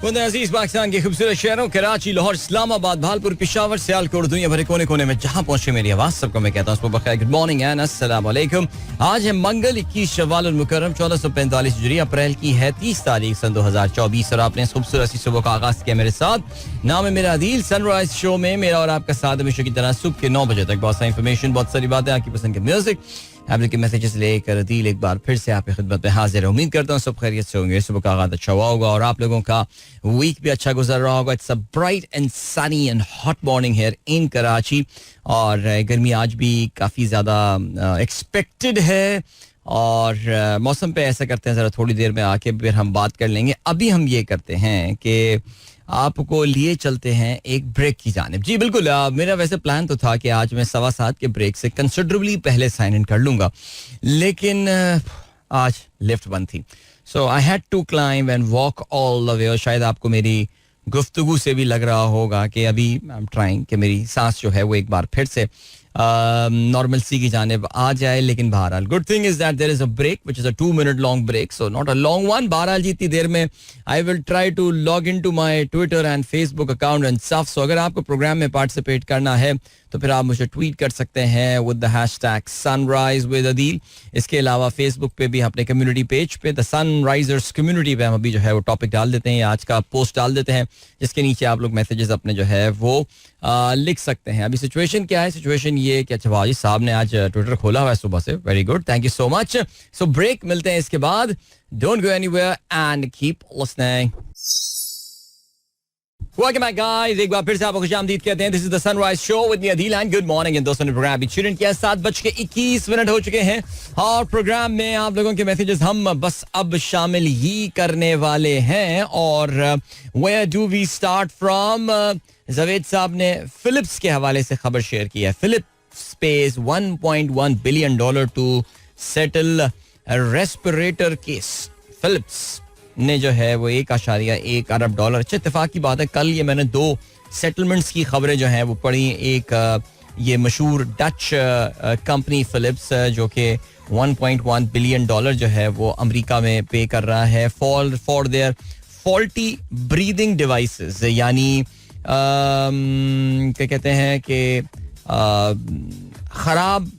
अजीज पाकिस्तान के खूबसूरत शहरों कराची, लाहौर, इस्लामाबाद, भालपुर, पिशावर, सियालकोट, दुनिया भरे कोने कोने में जहां पहुंचे मेरी आवाज सबको मैं कहता हूं गुड मॉर्निंग एंड अस्सलाम वालेकुम। आज है मंगल 21 शव्वाल उल मुकर्रम 1445 हिजरी, अप्रैल की है 30 तारीख सन 2024 और आपने इस खूबसूरत सी सुबह का आगाज किया मेरे साथ। नाम है मेरा आदिल। सनराइज शो में मेरा और आपका साथ हमेशा की तरह सुबह के 9 बजे तक बहुत सारी इंफॉर्मेशन, बहुत सारी बातें, आपकी पसंद के म्यूजिक, आप लोग के मैसेजेस लेकर दिल एक बार फिर से आपकी खिदमत में हाजिर है। उम्मीद करता हूँ सब खैरियत से होंगे, सुबह का आगाज अच्छा हुआ होगा और आप लोगों का वीक भी अच्छा गुजर रहा होगा। It's a bright and Sunny and hot morning here in Karachi और गर्मी आज भी काफ़ी ज़्यादा एक्सपेक्टेड है और मौसम पे ऐसा करते हैं, ज़रा थोड़ी देर में आके फिर हम बात कर लेंगे। अभी हम ये करते हैं कि आपको लिए चलते हैं एक ब्रेक की जानिब। जी बिल्कुल, मेरा वैसे प्लान तो था कि आज मैं 7:15 के ब्रेक से कंसिडरेबली पहले साइन इन कर लूँगा, लेकिन आज लिफ्ट बंद थी, so I had to climb and walk all the way. और शायद आपको मेरी गुफ्तगू से भी लग रहा होगा कि अभी आई एम ट्राइंग कि मेरी सांस जो है वो एक बार फिर से नॉर्मल सी की जानिब आ जाए। लेकिन बहरहाल good thing is that there is a break which is a 2 minute long break, so not a long one. बहरहाल जितनी देर में I will try to log in to my Twitter and Facebook account and stuff. So अगर आपको programme में participate करना है तो फिर आप मुझे ट्वीट कर सकते हैं with the hashtag sunrise with Adeel. इसके अलावा फेसबुक पे भी अपने कम्युनिटी पेज पे द सनराइजर्स कम्युनिटी पे हम अभी जो है वो टॉपिक डाल देते हैं, आज का पोस्ट डाल देते हैं, जिसके नीचे आप लोग मैसेजेस अपने जो है वो लिख सकते हैं। अभी सिचुएशन क्या है? सिचुएशन ये कि अच्छा भाई साहब ने आज ट्विटर खोला हुआ है सुबह से, very good, thank you so much. So break, मिलते हैं इसके बाद। Don't go anywhere and keep listening. Welcome back guys, एक बार फिर से आपको खुशामदीद कहते हैं। This is the Sunrise Show with me Adil and good morning। इन दोस्तों ने प्रोग्राम अभी शुरू किया, 7:21 हो चुके हैं और प्रोग्राम में आप लोगों के मैसेजेस हम बस अब शामिल ही करने वाले हैं। और where do we start from? Javed साहब ने फिलिप्स के हवाले से खबर शेयर की है। Philips pays $1.1 billion to settle a respirator case। Philips ने जो है वो $1.1 अरब। अच्छे इत्तेफाक की बात है, कल ये मैंने 2 सेटलमेंट्स की खबरें जो हैं वो पढ़ी। एक ये मशहूर डच कंपनी फिलिप्स जो कि $1.1 बिलियन जो है वो अमेरिका में पे कर रहा है for their faulty breathing devices, यानी क्या कहते हैं कि खराब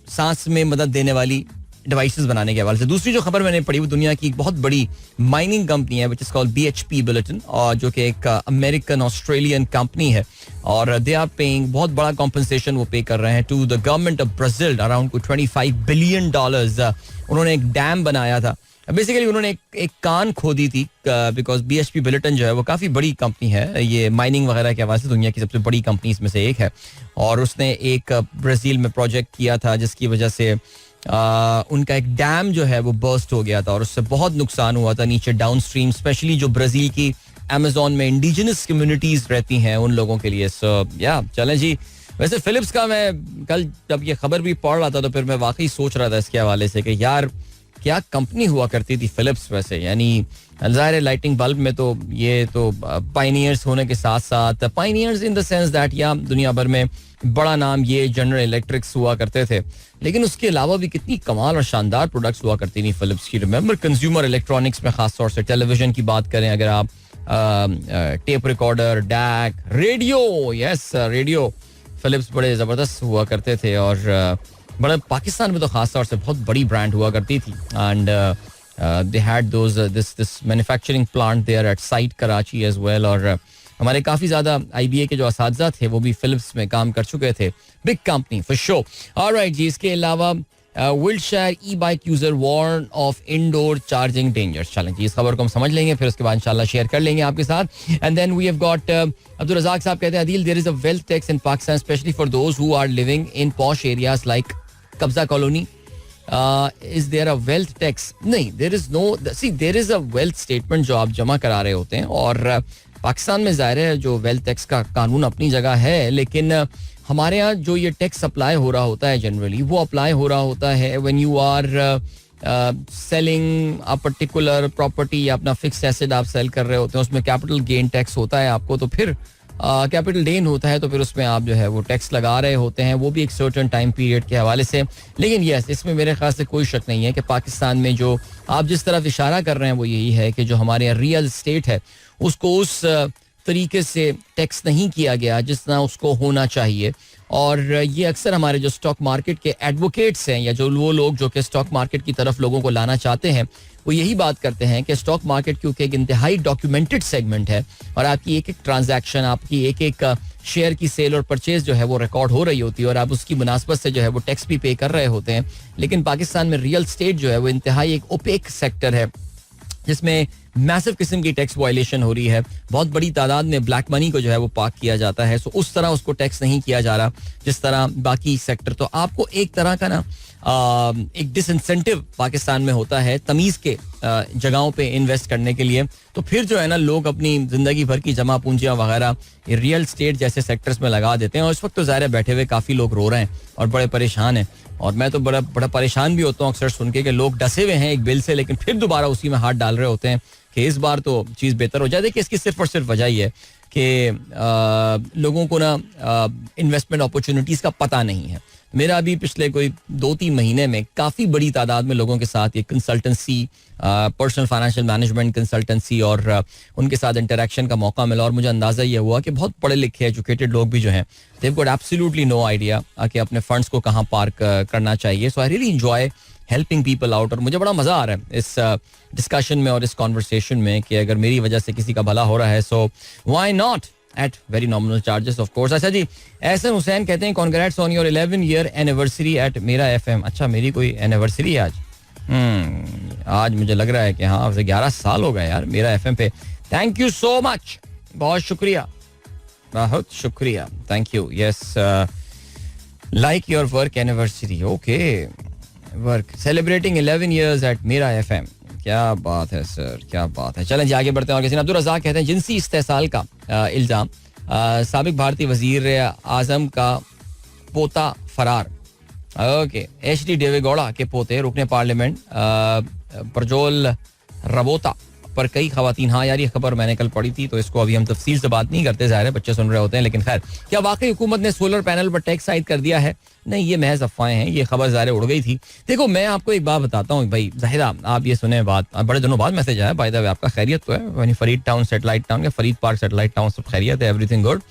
सांस में मदद देने वाली डिवाइसेस बनाने के हवाले से। दूसरी जो खबर मैंने पढ़ी वो दुनिया की एक बहुत बड़ी माइनिंग कंपनी है, which is called BHP Billiton, और जो कि एक अमेरिकन ऑस्ट्रेलियन कंपनी है और दे आर पेइंग, बहुत बड़ा कॉम्पनसेशन वो पे कर रहे हैं to the government of Brazil, around $25 billion. उन्होंने एक डैम बनाया था, बेसिकली उन्होंने एक कान खोदी थी बिकॉज BHP Billiton जो है वो काफ़ी बड़ी कंपनी है, ये माइनिंग वगैरह के हवाले से दुनिया की सबसे बड़ी कंपनीज में से एक है। और उसने एक ब्राज़ील में प्रोजेक्ट किया था जिसकी वजह से उनका एक डैम जो है वो बर्स्ट हो गया था और उससे बहुत नुकसान हुआ था नीचे डाउन स्ट्रीम, स्पेशली जो ब्राज़ील की अमेज़न में इंडिजिनस कम्युनिटीज़ रहती हैं उन लोगों के लिए। सो या चलें जी। वैसे फिलिप्स का मैं कल जब ये खबर भी पढ़ रहा था तो फिर मैं वाकई सोच रहा था इसके हवाले से कि यार क्या कंपनी हुआ करती थी फिलिप्स वैसे, यानी ज़ाहिर है लाइटिंग बल्ब में तो ये तो पायनियर्स होने के साथ साथ, pioneers in the sense that या दुनिया भर में बड़ा नाम ये जनरल इलेक्ट्रिक्स हुआ करते थे, लेकिन उसके अलावा भी कितनी कमाल और शानदार प्रोडक्ट्स हुआ करती थी फिलिप्स की। रिमेंबर कंज्यूमर इलेक्ट्रॉनिक्स में खासतौर से टेलीविजन की बात करें, अगर आप tape recorder, deck, radio, yes radio, Philips बड़े ज़बरदस्त हुआ करते थे और बड़े पाकिस्तान में तो खासतौर से बहुत बड़ी ब्रांड हुआ करती थी। And they had those this manufacturing plant there at site Karachi as well. और हमारे काफ़ी ज़्यादा IBA के जो असातिज़ा थे वो भी फिलिप्स में काम कर चुके थे, big company for show. Alright ji, इसके अलावा wheelchair e bike user warn of indoor charging dangers. चलें जी, इस खबर को हम समझ लेंगे, फिर उसके बाद इंशाल्लाह शेयर कर लेंगे आपके साथ। And then we have got Abdul Razzaq साहब कहते हैं Adeel, there is a wealth tax in Pakistan specially for those who are living in posh areas like कब्जा colony. Is there a wealth tax? नहीं, there is no, see there is a wealth statement जो आप जमा करा रहे होते हैं और पाकिस्तान में ज़ाहिर है जो वेल्थ टैक्स का कानून अपनी जगह है, लेकिन हमारे यहाँ जो ये टैक्स अप्लाई हो रहा होता है जनरली वो अप्लाई हो रहा होता है when you are selling a particular property या अपना फिक्स्ड एसेट आप सेल कर रहे होते हैं, उसमें कैपिटल गेन टैक्स होता है आपको, तो फिर कैपिटल गेन होता है तो फिर उसमें आप जो है वो टैक्स लगा रहे होते हैं, वो भी एक सर्टेन टाइम पीरियड के हवाले से. लेकिन यस, इसमें मेरे ख्याल से कोई शक नहीं है कि पाकिस्तान में जो आप जिस तरफ इशारा कर रहे हैं वो यही है कि जो हमारे यहाँ रियल स्टेट है उसको उस तरीके से टैक्स नहीं किया गया जितना उसको होना चाहिए. और ये अक्सर हमारे जो स्टॉक मार्केट के एडवोकेट्स हैं या जो वो लोग जो कि स्टॉक मार्केट की तरफ लोगों को लाना चाहते हैं वो यही बात करते हैं कि स्टॉक मार्केट क्योंकि एक इंतहाई डॉक्यूमेंटेड सेगमेंट है और आपकी एक एक ट्रांजैक्शन, आपकी एक एक शेयर की सेल और परचेज जो है वो रिकॉर्ड हो रही होती है और आप उसकी मुनासबत से जो है वो टैक्स भी पे कर रहे होते हैं. लेकिन पाकिस्तान में रियल स्टेट जो है वो इंतहाई एक ओपेक सेक्टर है जिसमें मैसिव किस्म की टैक्स वायलेशन हो रही है. बहुत बड़ी तादाद में ब्लैक मनी को जो है वो पार्क किया जाता है. सो उस तरह उसको टैक्स नहीं किया जा रहा जिस तरह बाकी सेक्टर. तो आपको एक तरह का ना एक डिसइंसेंटिव पाकिस्तान में होता है तमीज़ के जगहों पे इन्वेस्ट करने के लिए. तो फिर जो है ना लोग अपनी जिंदगी भर की जमा पूंजियां वगैरह रियल स्टेट जैसे सेक्टर्स में लगा देते हैं. और इस वक्त तो ज़ाहिर है बैठे हुए काफ़ी लोग रो रहे हैं और बड़े परेशान हैं. और मैं तो बड़ा बड़ा परेशान भी होता हूँ अक्सर सुन के कि लोग डसे हुए हैं एक बिल से लेकिन फिर दोबारा उसी में हाथ डाल रहे होते हैं कि इस बार तो चीज़ बेहतर हो जाए. देखिए इसकी सिर्फ और सिर्फ वजह ही है कि लोगों को ना इन्वेस्टमेंट अपॉर्चुनिटीज़ का पता नहीं है. मेरा अभी पिछले कोई 2-3 महीने में काफ़ी बड़ी तादाद में लोगों के साथ ये consultancy, personal financial management consultancy और उनके साथ इंटरेक्शन का मौका मिला और मुझे अंदाज़ा ये हुआ कि बहुत पढ़े लिखे एजुकेटेड लोग भी जो हैं they have got absolutely no idea कि अपने फंड्स को कहाँ पार्क करना चाहिए. So I really enjoy helping people out और मुझे बड़ा मज़ा आ रहा है इस डिस्कशन में और इस कॉन्वर्सेशन में कि अगर मेरी वजह से किसी का भला हो रहा है so why not at very nominal charges of course. अच्छा जी, एहसन हुसैन कहते हैं congrats on your 11-year anniversary at Mera FM. अच्छा मेरी कोई एनिवर्सरी है आज? आज मुझे लग रहा है कि हाँ 11 साल हो गए यार मेरा एफएम पे. थैंक यू सो मच, बहुत शुक्रिया, बहुत शुक्रिया, thank you. Yes, like your work anniversary. Okay, work celebrating 11 years at Mera FM. क्या बात है सर, क्या बात है. चलें जी आगे बढ़ते हैं. और किसी अब्दुल रज़ाक कहते हैं जिनसी इस्तेसाल का इल्ज़ाम, साबिक भारतीय वजीर आजम का पोता फरार. ओके, HD देवेगौड़ा के पोते रुकने पार्लियामेंट प्रज्वल रबोता पर कई खवातीन. हाँ यार ये खबर मैंने कल पढ़ी थी तो इसको अभी हम तफसील से बात नहीं करते, ज़ाहिर है बच्चे सुन रहे होते हैं. लेकिन खैर, क्या वाकई हुकूमत ने सोलर पैनल पर टैक्स आयद कर दिया है? नहीं, ये महज अफवाहें हैं. ये खबर ज़ाहिर उड़ गई थी. देखो मैं आपको एक बात बताता हूँ भाई ज़ाहिरा, आप ये सुने बात, बड़े दिनों बाद मैसेज आया. बाय द वे आपका खैरियत तो है? फरीद टाउन सेटेलाइट टाउन या फरीद पार्क सेटेलाइट टाउन सब खैरियत है, एवरीथिंग गुड.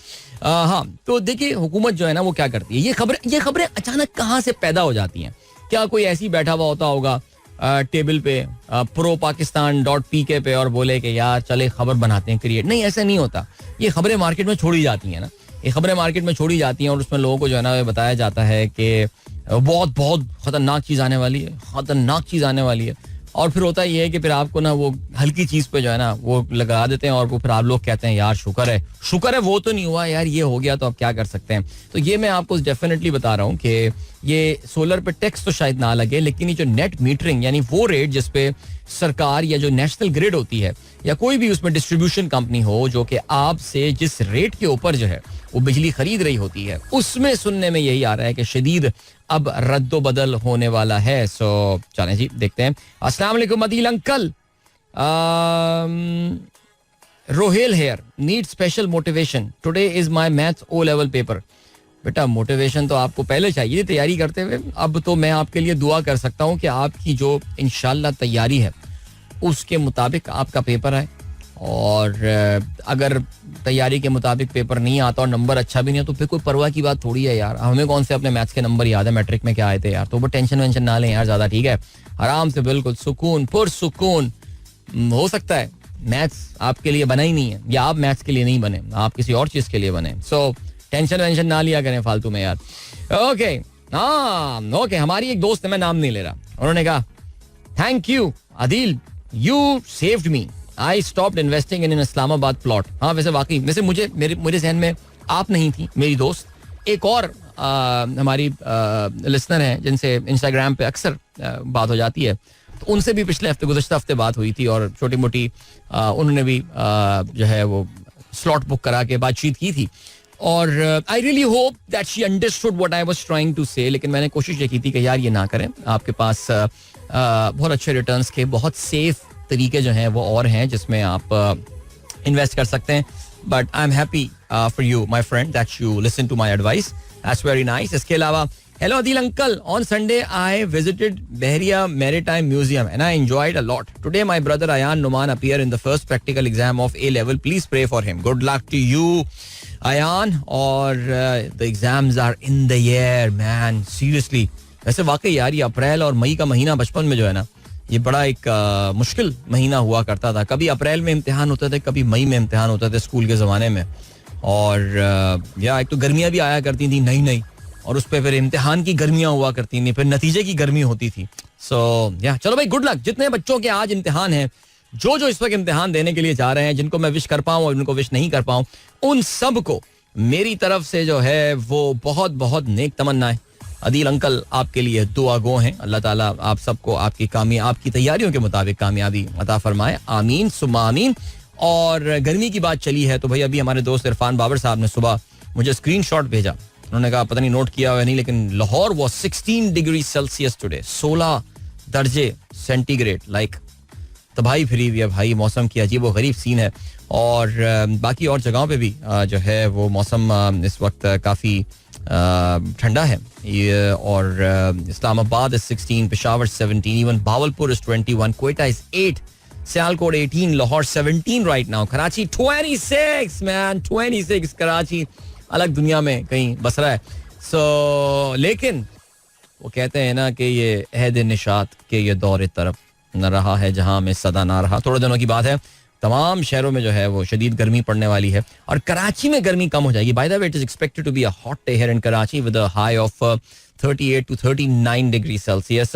हाँ, तो देखिए हुकूमत जो है ना वो क्या करती है, ये खबरें अचानक कहाँ से पैदा हो जाती हैं. क्या कोई ऐसी बैठा हुआ होता होगा टेबल पे ProPakistan.pk पे और बोले कि यार चले खबर बनाते हैं क्रिएट? नहीं, ऐसा नहीं होता. ये खबरें मार्केट में छोड़ी जाती हैं ना, ये खबरें मार्केट में छोड़ी जाती हैं और उसमें लोगों को जो है ना बताया जाता है कि बहुत बहुत खतरनाक चीज़ आने वाली है, खतरनाक चीज़ आने वाली है. और फिर होता ये है कि फिर आपको ना वो हल्की चीज़ पे जो है ना वो लगा देते हैं और वो फिर आप लोग कहते हैं यार शुक्र है वो तो नहीं हुआ यार, ये हो गया तो अब क्या कर सकते हैं. तो ये मैं आपको डेफिनेटली बता रहा हूँ कि ये सोलर पे टैक्स तो शायद ना लगे, लेकिन ये जो नेट मीटरिंग यानी वो रेट जिसपे सरकार या जो नेशनल ग्रिड होती है या कोई भी उसमें डिस्ट्रीब्यूशन कंपनी हो जो कि आपसे जिस रेट के ऊपर जो है वो बिजली खरीद रही होती है, उसमें सुनने में यही आ रहा है कि शदीद अब रद्दो बदल होने वाला है. सो चलें जी देखते हैं. अस्सलाम वालेकुम Adeel uncle, Roheel here, need special motivation, today is my maths O level paper. बेटा मोटिवेशन तो आपको पहले चाहिए तैयारी करते हुए. अब तो मैं आपके लिए दुआ कर सकता हूँ कि आपकी जो इंशाल्लाह तैयारी है उसके मुताबिक आपका पेपर आए. और अगर तैयारी के मुताबिक पेपर नहीं आता और नंबर अच्छा भी नहीं है तो फिर कोई परवाह की बात थोड़ी है यार. हमें कौन से अपने मैथ्स के नंबर याद है, मैट्रिक में क्या आए थे यार. तो वो टेंशन वेंशन ना लें यार ज़्यादा, ठीक है. आराम से बिल्कुल सुकून पुरसुकून. हो सकता है मैथ्स आपके लिए बना ही नहीं है या आप मैथ्स के लिए नहीं बने, आप किसी और चीज़ के लिए बने. सो टेंशन वेंशन ना लिया करें फालतू में यार. ओके, हाँ ओके. हमारी एक दोस्त है, मैं नाम नहीं ले रहा, उन्होंने कहा thank you Adil, you saved me, I stopped investing in Islamabad plot. हाँ वैसे वाकई वैसे मेरे जहन में आप नहीं थी, मेरी दोस्त एक और हमारी लिसनर हैं जिनसे इंस्टाग्राम पे अक्सर बात हो जाती है, तो उनसे भी पिछले हफ्ते गुज़श्ता हफ्ते बात हुई थी और छोटी मोटी उन्होंने भी जो है वो स्लॉट बुक करा के बातचीत की थी. और I really hope that she understood what I was trying to say. लेकिन मैंने कोशिश ये की थी कि यार ये ना करें, आपके पास बहुत अच्छे रिटर्न्स के बहुत सेफ तरीके जो हैं वो और हैं जिसमें आप इन्वेस्ट कर सकते हैं. But I am happy for you my friend that you listen to my advice. That's very nice. इसके अलावा hello Adil uncle, on Sunday I visited Behriya Maritime Museum and I enjoyed a lot. Today my brother Ayan Numan appear in the first practical exam of A level. Please pray for him. Good luck to you Ayan. और the exams are in the air man, seriously. वैसे वाकई यार ये अप्रैल और मई का महीना बचपन में जो है ना, ये बड़ा एक मुश्किल महीना हुआ करता था. कभी अप्रैल में इम्तिहान होते थे, कभी मई में इम्तिहान होते थे स्कूल के ज़माने में. और या एक तो गर्मियाँ भी आया करती थी नई नई, और उस पर फिर इम्तिहान की गर्मियां हुआ करती थी, फिर नतीजे की गर्मी होती थी. सो या चलो भाई, गुड लक जितने बच्चों के आज इम्तिहान हैं, जो इस वक्त इम्तिहान देने के लिए जा रहे हैं, जिनको मैं विश कर पाऊँ और जिनको विश नहीं कर पाऊँ, उन सब को मेरी तरफ से जो है वो बहुत बहुत नेक तमन्नाएं. अदील अंकल आपके लिए दुआ गो हैं. अल्लाह ताला आप सबको आपकी तैयारियों के मुताबिक कामयाबी अता फरमाए. आमीन सुम्मा आमीन. और गर्मी की बात चली है तो भाई अभी हमारे दोस्त इरफान बाबर साहब ने सुबह मुझे स्क्रीनशॉट भेजा. उन्होंने कहा पता नहीं नोट किया हुआ नहीं, लेकिन Lahore was 16 degree Celsius today. 16 दर्जे सेंटीग्रेड. लाइक तबाही फिरी हुई है भाई. मौसम की अजीब व गरीब सीन है. और बाकी और जगहों पे भी जो है वो मौसम इस वक्त काफ़ी ठंडा है. और Islamabad is 16, Peshawar 17, even Bahawalpur is 21, Quetta is 8, Sialkot 18, Lahore 17 right now, Karachi 26 man, 26. Karachi अलग दुनिया में कहीं बस रहा है. सो लेकिन वो कहते हैं ना कि ये अहद निशात के ये दौर तरफ न रहा है जहां में सदा ना रहा. थोड़े दिनों की बात है, तमाम शहरों में जो है वो शदीद गर्मी पड़ने वाली है और कराची में गर्मी कम हो जाएगी. By the way it is expected to be a hot day here in Karachi with a high of 38 to 39 degree Celsius.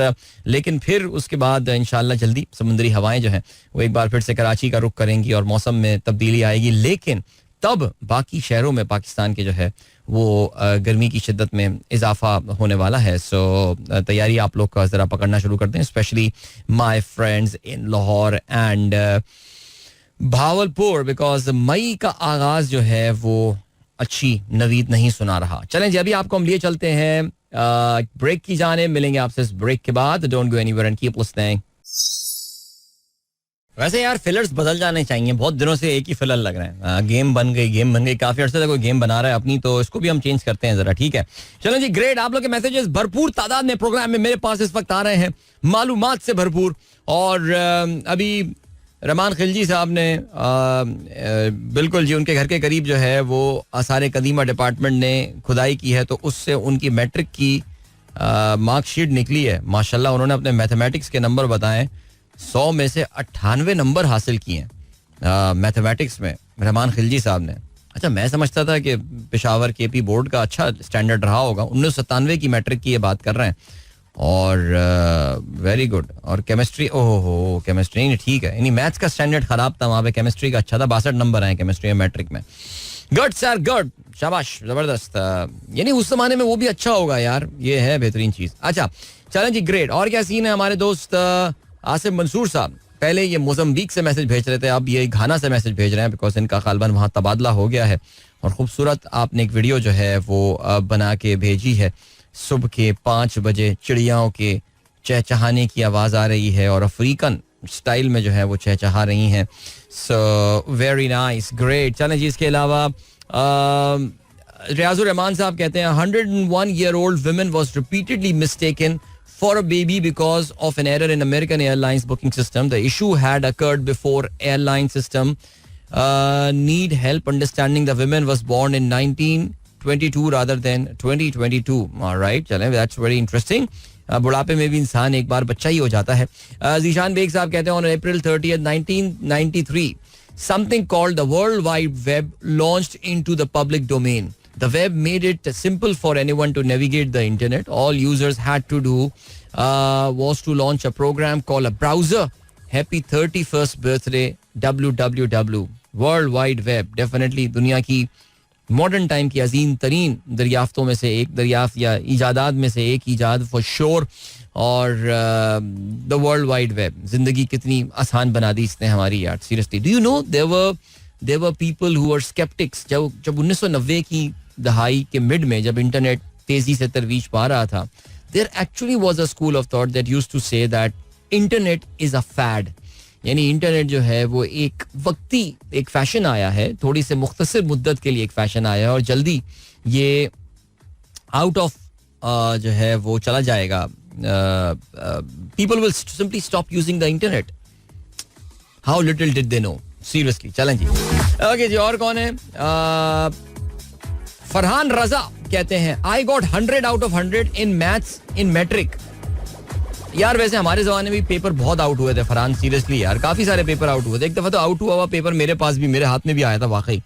लेकिन फिर उसके बाद इंशाल्लाह जल्दी समुद्री हवाएं जो हैं वो एक बार फिर से कराची का रुख करेंगी और मौसम में तब्दीली आएगी. लेकिन तब बाकी शहरों में पाकिस्तान के जो है वो गर्मी की शिद्दत में इजाफा होने वाला है. सो तैयारी आप लोग का ज़रा पकड़ना शुरू करते हैं, specially my friends in Lahore and Bahawalpur, because मई का आगाज जो है वो अच्छी नवीद नहीं सुना रहा. चलें जी, अभी आपको हम लिए चलते हैं ब्रेक की जाने. मिलेंगे आपसे इस ब्रेक के बाद. Don't go anywhere and keep listening. वैसे यार फिलर्स बदल जाने चाहिए. बहुत दिनों से एक ही फिलर लग रहे हैं. गेम बन गई. काफी अर्से से कोई गेम बना रहा है अपनी, तो इसको भी हम चेंज करते हैं जरा. ठीक है, चलो जी, ग्रेट. आप लोग के मैसेजेस भरपूर तादाद में प्रोग्राम में मेरे पास इस वक्त आ रहे हैं, मालूमात से भरपूर. और अभी रहमान खिलजी साहब ने बिल्कुल जी उनके घर के करीब जो है वो आसार कदीमा डिपार्टमेंट ने खुदाई की है, तो उससे उनकी मैट्रिक की मार्कशीट निकली है. माशाल्लाह उन्होंने अपने मैथमेटिक्स के नंबर बताएं. 100 में से 98 नंबर हासिल किए हैं मैथमेटिक्स में रहमान खिलजी साहब ने. अच्छा, मैं समझता था कि पेशावर केपी बोर्ड का अच्छा स्टैंडर्ड रहा होगा. 1997 की मैट्रिक की ये बात कर रहे हैं. और वेरी गुड. और केमिस्ट्री, ओहो केमिस्ट्री नहीं ठीक है, यानी मैथ्स का स्टैंडर्ड खराब था वहाँ पे, केमिस्ट्री का अच्छा था. 62 नंबर आए केमिस्ट्री में मैट्रिक में. गुड सर, गुड, शाबाश, जबरदस्त. यानी उस जमाने में वो भी अच्छा होगा यार, ये है बेहतरीन चीज. अच्छा चलें जी, ग्रेट. और क्या सीन है, हमारे दोस्त आसिफ मंसूर साहब पहले ये मोजम्बिक से मैसेज भेज रहे थे, अब ये घाना से मैसेज भेज रहे हैं, बिकॉज इनका गालबन वहाँ तबादला हो गया है. और खूबसूरत आपने एक वीडियो जो है वो बना के भेजी है. सुबह के 5 बजे चिड़ियाओं के चहचहाने की आवाज़ आ रही है और अफ्रीकन स्टाइल में जो है वो चहचहा रही हैं. So very nice, great. चलें जी, इसके अलावा रियाजुर रहमान साहब कहते हैं 101-year-old woman was repeatedly mistaken for a baby because of an error in American Airlines booking system. The issue had occurred before airline system need help understanding the woman was born in 1922 rather than 2022. All right, चलें, that's very interesting. बुढ़ापे में भी इंसान एक बार बच्चा ही हो जाता है. जीशान बेग साहब कहते हैं on April 30th, 1993 something called the World Wide Web launched into the public domain. The web made it simple for anyone to navigate the internet. All users had to do was to launch a program called a browser. Happy 31st birthday www. World Wide Web definitely दुनिया की modern time की अजीम तरीन दरियाफ्तों में से एक दरियाफ्त या इजादात में से एक इजाद फॉर श्योर. और द वर्ल्ड वाइड वेब जिंदगी कितनी आसान बना दी इसने हमारी यार. Seriously, do you know there were people who were sceptics. जब 1990 की दहाई के मिड में जब इंटरनेट तेजी से तरवीज पा रहा था, there actually was a school of thought that used to say that internet is a fad. यानी इंटरनेट जो है वो एक वक्ती एक फैशन आया है, थोड़ी से मुख्तसर मुद्दत के लिए एक फैशन आया है और जल्दी ये आउट ऑफ जो है वो चला जाएगा. People will simply stop using the internet. How little did they know. Seriously. चलें जी. ओके जी, और कौन है? फरहान रजा कहते हैं I got 100 out of 100 in maths in matric. यार वैसे हमारे जमाने में पेपर बहुत आउट हुए थे फरहान, सीरियसली यार काफी सारे पेपर आउट हुए थे. एक दफा तो आउट हुआ पेपर मेरे पास भी, मेरे हाथ में भी आया था वाकई.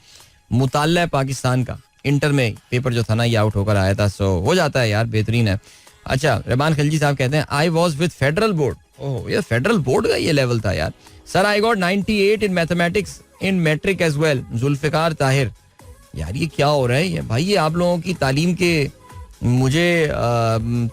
मुताल्ला पाकिस्तान का इंटर में पेपर जो था ना ये आउट होकर आया था. सो हो जाता है यार, बेहतरीन है. अच्छा, रहमान खिलजी साहब कहते हैं I was with federal board. Oh ये फेडरल बोर्ड का ये लेवल था यार. Sir I got 98 in mathematics in matric as well. Zulfiqar Tahir. यार ये क्या हो रहा है ये भाई, ये आप लोगों की तालीम के मुझे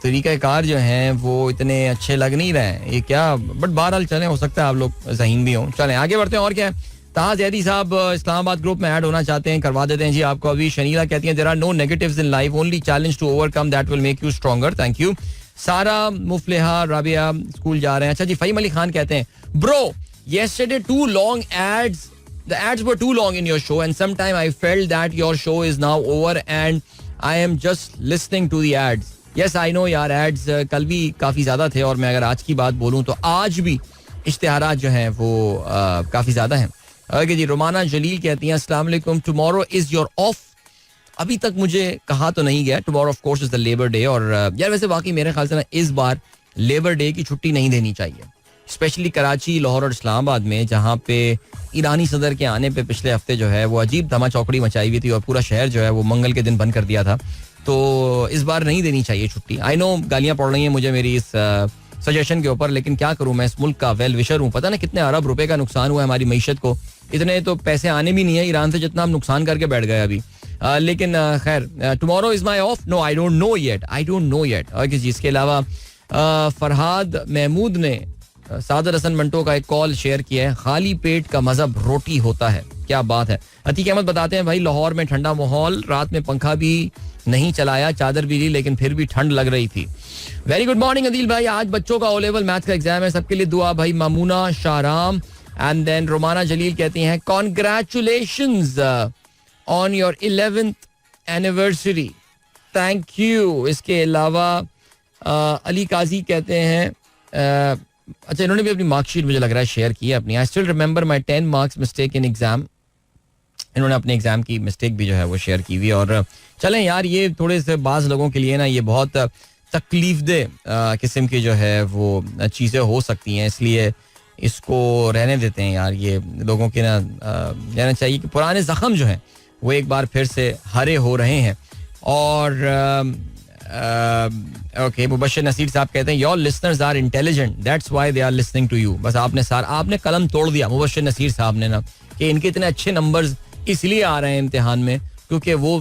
तरीक़ाकार जो हैं वो इतने अच्छे लग नहीं रहे हैं. ये क्या, बट बहरहाल चलें, हो सकता है आप लोग ज़हीन भी हों. चलें आगे बढ़ते हैं. और क्या है? ताहा जैदी साहब इस्लामाबाद ग्रुप में ऐड होना चाहते हैं, करवा देते हैं जी आपको अभी. शनीला कहती हैं there are no negatives in life, only challenge to overcome that will make you stronger. Thank you. Sara Mufliha Rabia school जा रहे हैं. अच्छा जी. फ़हीम अली खान कहते हैं bro yesterday too long ads, the ads were too long in your show and sometime I felt that your show is now over and I am just listening to the ads. Yes I know यार, ads कल भी काफ़ी ज़्यादा थे और मैं अगर आज की बात बोलूँ तो आज भी इश्तिहारात जो हैं वो काफ़ी ज़्यादा हैं. ओके जी. रोमाना जलील कहती हैं अस्सलाम वालेकुम, टुमारो इज़ योर ऑफ. अभी तक मुझे कहा तो नहीं गया. Tomorrow of course is the labour day. और यार वैसे वाकई मेरे ख्याल से ना इस बार लेबर डे की छुट्टी नहीं देनी चाहिए, स्पेशली कराची, लाहौर और इस्लामाबाद में, जहाँ पे ईरानी सदर के आने पे पिछले हफ्ते जो है वो अजीब धमा चौकड़ी मचाई हुई थी और पूरा शहर जो है वो मंगल के दिन बंद कर दिया था. तो इस बार नहीं देनी चाहिए छुट्टी. आई नो गालियाँ पड़ रही हैं मुझे मेरी इस सजेशन के ऊपर, लेकिन क्या करूँ, मैं इस मुल्क का वेल विशर हूँ. पता ना कितने अरब रुपए का नुकसान हुआ है हमारी मीशत को. इतने तो पैसे आने भी नहीं है ईरान से जितना हम नुकसान करके बैठ गए अभी. लेकिन खैर, tomorrow is my off. No I don't know yet. और किस चीज़ के अलावा फरहाद महमूद ने सादर हसन मंटो का एक कॉल शेयर किया है. खाली पेट का मजहब रोटी होता है. क्या बात है. अतीक अहमद बताते हैं भाई लाहौर में ठंडा माहौल, रात में पंखा भी नहीं चलाया, चादर भी ली, लेकिन फिर भी ठंड लग रही थी. वेरी गुड मॉर्निंग अदील भाई. आज बच्चों का ओ लेवल मैथ्स का एग्जाम है, सबके लिए दुआ भाई. मामूना शाहराम एंड देन रोमाना जलील कहती हैं congratulations on your 11th anniversary. Thank you. इसके अलावा अली काजी कहते हैं अच्छा, इन्होंने भी अपनी मार्कशीट मुझे लग रहा है शेयर की है अपनी. I still remember my 10 marks mistake in exam. इन्होंने अपने एग्जाम की मिस्टेक भी जो है वो शेयर की हुई. और चलें यार, ये थोड़े से बाज़ लोगों के लिए ना ये बहुत तकलीफ दे किस्म की जो है वो चीज़ें हो सकती हैं, इसलिए इसको रहने देते हैं यार. ये लोगों के ना रहना चाहिए कि पुराने ज़ख्म जो हैं वो एक बार फिर से हरे हो रहे हैं. और ओके, मुबश्शिर नसीर साहब कहते हैं your listeners are intelligent, that's why they are listening to you. बस आपने कलम तोड़ दिया मुबश्शिर नसीर साहब ने ना, कि इनके इतने अच्छे नंबर्स इसलिए आ रहे हैं इम्तिहान में क्योंकि वो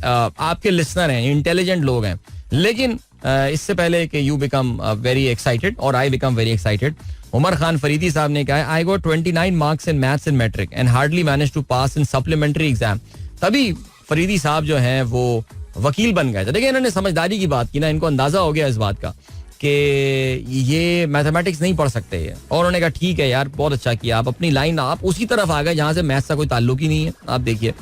आपके लिसनर हैं, इंटेलिजेंट लोग हैं. लेकिन इससे पहले कि यू बिकम वेरी एक्साइटेड और I become very excited, Umar Khan Faridi साहब ने कहा I got 29 marks in maths in matric and hardly manage to pass in supplementary exam. तभी फरीदी साहब जो हैं वो वकील बन गए थे. देखिए इन्होंने समझदारी की बात की ना, इनको अंदाजा हो गया इस बात का कि ये मैथमेटिक्स नहीं पढ़ सकते हैं. और उन्होंने कहा ठीक है यार, बहुत अच्छा किया, आप अपनी लाइन आप उसी तरफ आ गए जहाँ से मैथ्स का कोई ताल्लुक ही नहीं है. आप देखिए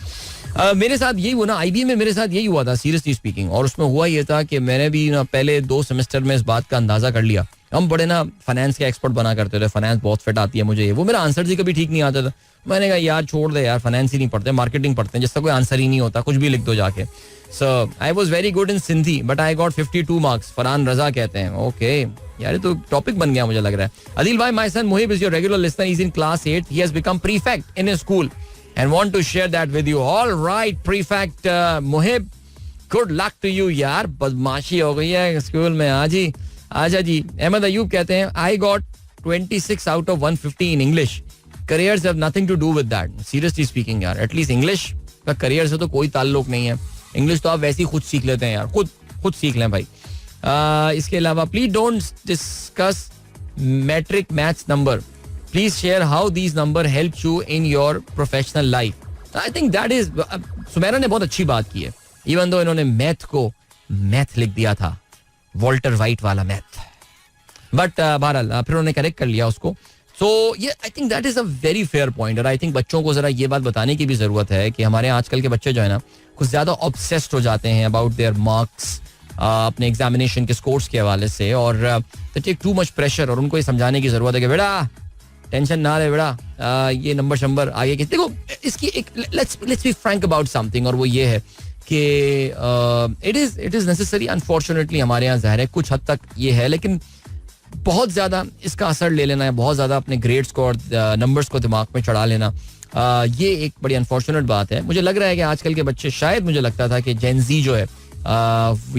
मेरे साथ यही हुआ ना, IBM में मेरे साथ यही हुआ था सीरियसली स्पीकिंग. और उसमें हुआ ये था कि मैंने भी ना पहले 2 सेमेस्टर में इस बात का अंदाजा कर लिया. हम बड़े ना फाइनेंस के एक्सपर्ट बना करते थे, फाइनेंस बहुत फिट आती है मुझे, वो मेरा आंसर ही कभी ठीक नहीं आता था. मैंने कहा यार छोड़ दे यार, फाइनेंस ही नहीं पढ़ते, मार्केटिंग पढ़ते हैं जिसका कोई आंसर ही नहीं होता, कुछ भी लिख दो जाके. So I was very good in Sindhi but I got 52 marks. Farhan Raza कहते हैं ओके यार, ये तो टॉपिक बन गया मुझे लग रहा है. अदिल भाई, my son मुहिब is your regular listener, he is in class 8, he has become prefect in his school and want to share that with you. All right, prefect Muhib, good luck to you यार. बदमाशी हो गई है school में आज ही. आजा जी. अहमद अयूब कहते हैं I got 26 out of 150 in English. Careers have nothing to do with that. Seriously speaking यार, at least English का career से तो कोई ताल्लुक नहीं है. English तो आप वैसे ही खुद सीख लेते हैं यार, खुद सीख लें भाई. इसके अलावा please don't discuss metric maths number. Please share how these number help you in your professional life. I think that is Sumera ने बहुत अच्छी बात की है. Even though इन्होंने मैथ को मैथ लिख दिया था, वॉल्टर वाइट वाला मैथ, बट बहरहाल फिर उन्होंने करेक्ट कर लिया उसको. सो ये आई think that is a very fair point. और आई थिंक बच्चों को जरा ये बात बताने की भी जरूरत है कि हमारे आजकल के बच्चे जो है ना कुछ ज्यादा ऑब्सेस्ड हो जाते हैं अबाउट देयर मार्क्स, अपने एग्जामिनेशन के स्कोर्स के हवाले से, और they take too much pressure. और उनको ये समझाने की जरूरत है कि बेटा टेंशन ना ले बेटा, ये नंबर शंबर आगे की. देखो इसकी एक let's be frank about something, और वो ये है कि इट इज नेसेसरी. अनफॉर्चुनेटली हमारे यहाँ ज़ाहिर है कुछ हद तक ये है, लेकिन बहुत ज्यादा इसका असर ले लेना है, बहुत ज्यादा अपने ग्रेड्स को और नंबर्स को दिमाग में चढ़ा लेना, ये एक बड़ी अनफॉर्चुनेट बात है. मुझे लग रहा है कि आजकल के बच्चे, शायद मुझे लगता था कि जेन जी जो है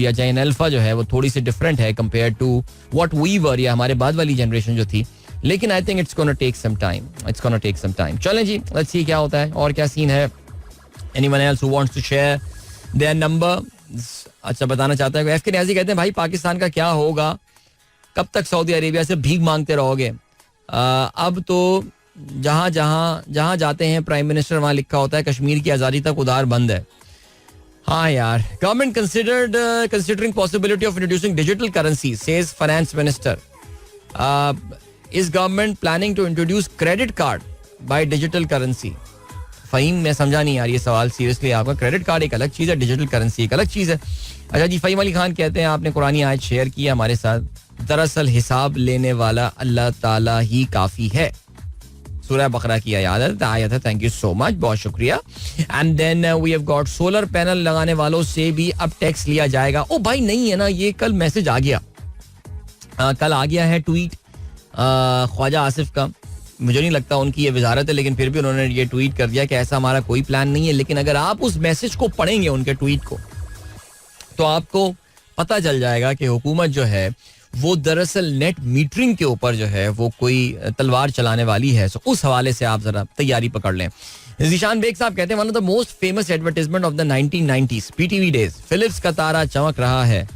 या जेन अल्फा जो है वो थोड़ी सी डिफरेंट है compare to what we were, या हमारे बाद वाली जनरेशन जो थी. लेकिन I think it's gonna take some time. चलें जी, लेट्स सी क्या होता है और क्या सीन है. Anyone else who wants to share their number. अच्छा बताना चाहता है एफ के न्याजी, कहते हैं भाई पाकिस्तान का क्या होगा, कब तक सऊदी अरेबिया से भीख मांगते रहोगे. अब तो जहां जाते हैं प्राइम मिनिस्टर वहां लिखा होता है कश्मीर की आज़ादी तक उधार बंद है. हाँ यार, government considering possibility of introducing digital currency, says finance minister. Is government planning to introduce credit card by digital currency. Faheem, मैं समझा नहीं यार ये सवाल सीरियसली. आपका क्रेडिट कार्ड एक अलग चीज़ है, डिजिटल करेंसी एक अलग चीज़ है. अच्छा जी, फ़हीम अली खान कहते हैं आपने कुरानी आयत शेयर की हमारे साथ. दरअसल हिसाब लेने वाला अल्लाह ताला ही काफ़ी है. सूरह बकरा की आयत है. थैंक यू सो मच, बहुत शुक्रिया. And then we have got solar panel लगाने वालों से भी अब टैक्स लिया जाएगा. ओ भाई नहीं है ना, ये कल मैसेज आ गया, कल आ गया है ट्वीट ख्वाजा आसिफ का. मुझे नहीं लगता उनकी ये वजारत है, लेकिन फिर भी उन्होंने ये ट्वीट कर दिया कि ऐसा हमारा कोई प्लान नहीं है. लेकिन अगर आप उस मैसेज को पढ़ेंगे, उनके ट्वीट को, तो आपको पता चल जाएगा कि हुकूमत जो है वो दरअसल नेट मीटरिंग के ऊपर जो है वो कोई तलवार चलाने वाली है. सो उस हवाले से आप जरा तैयारी पकड़ लें. ज़ीशान बेग साहब कहते हैं one of the most famous advertisement of the 1990s PTV days, Philips का तारा चमक रहा है,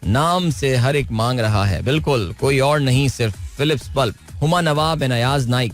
नाम से हर एक मांग रहा है. बिल्कुल, कोई और नहीं सिर्फ Philips bulb. Huma Nawab and Ayaz Naik,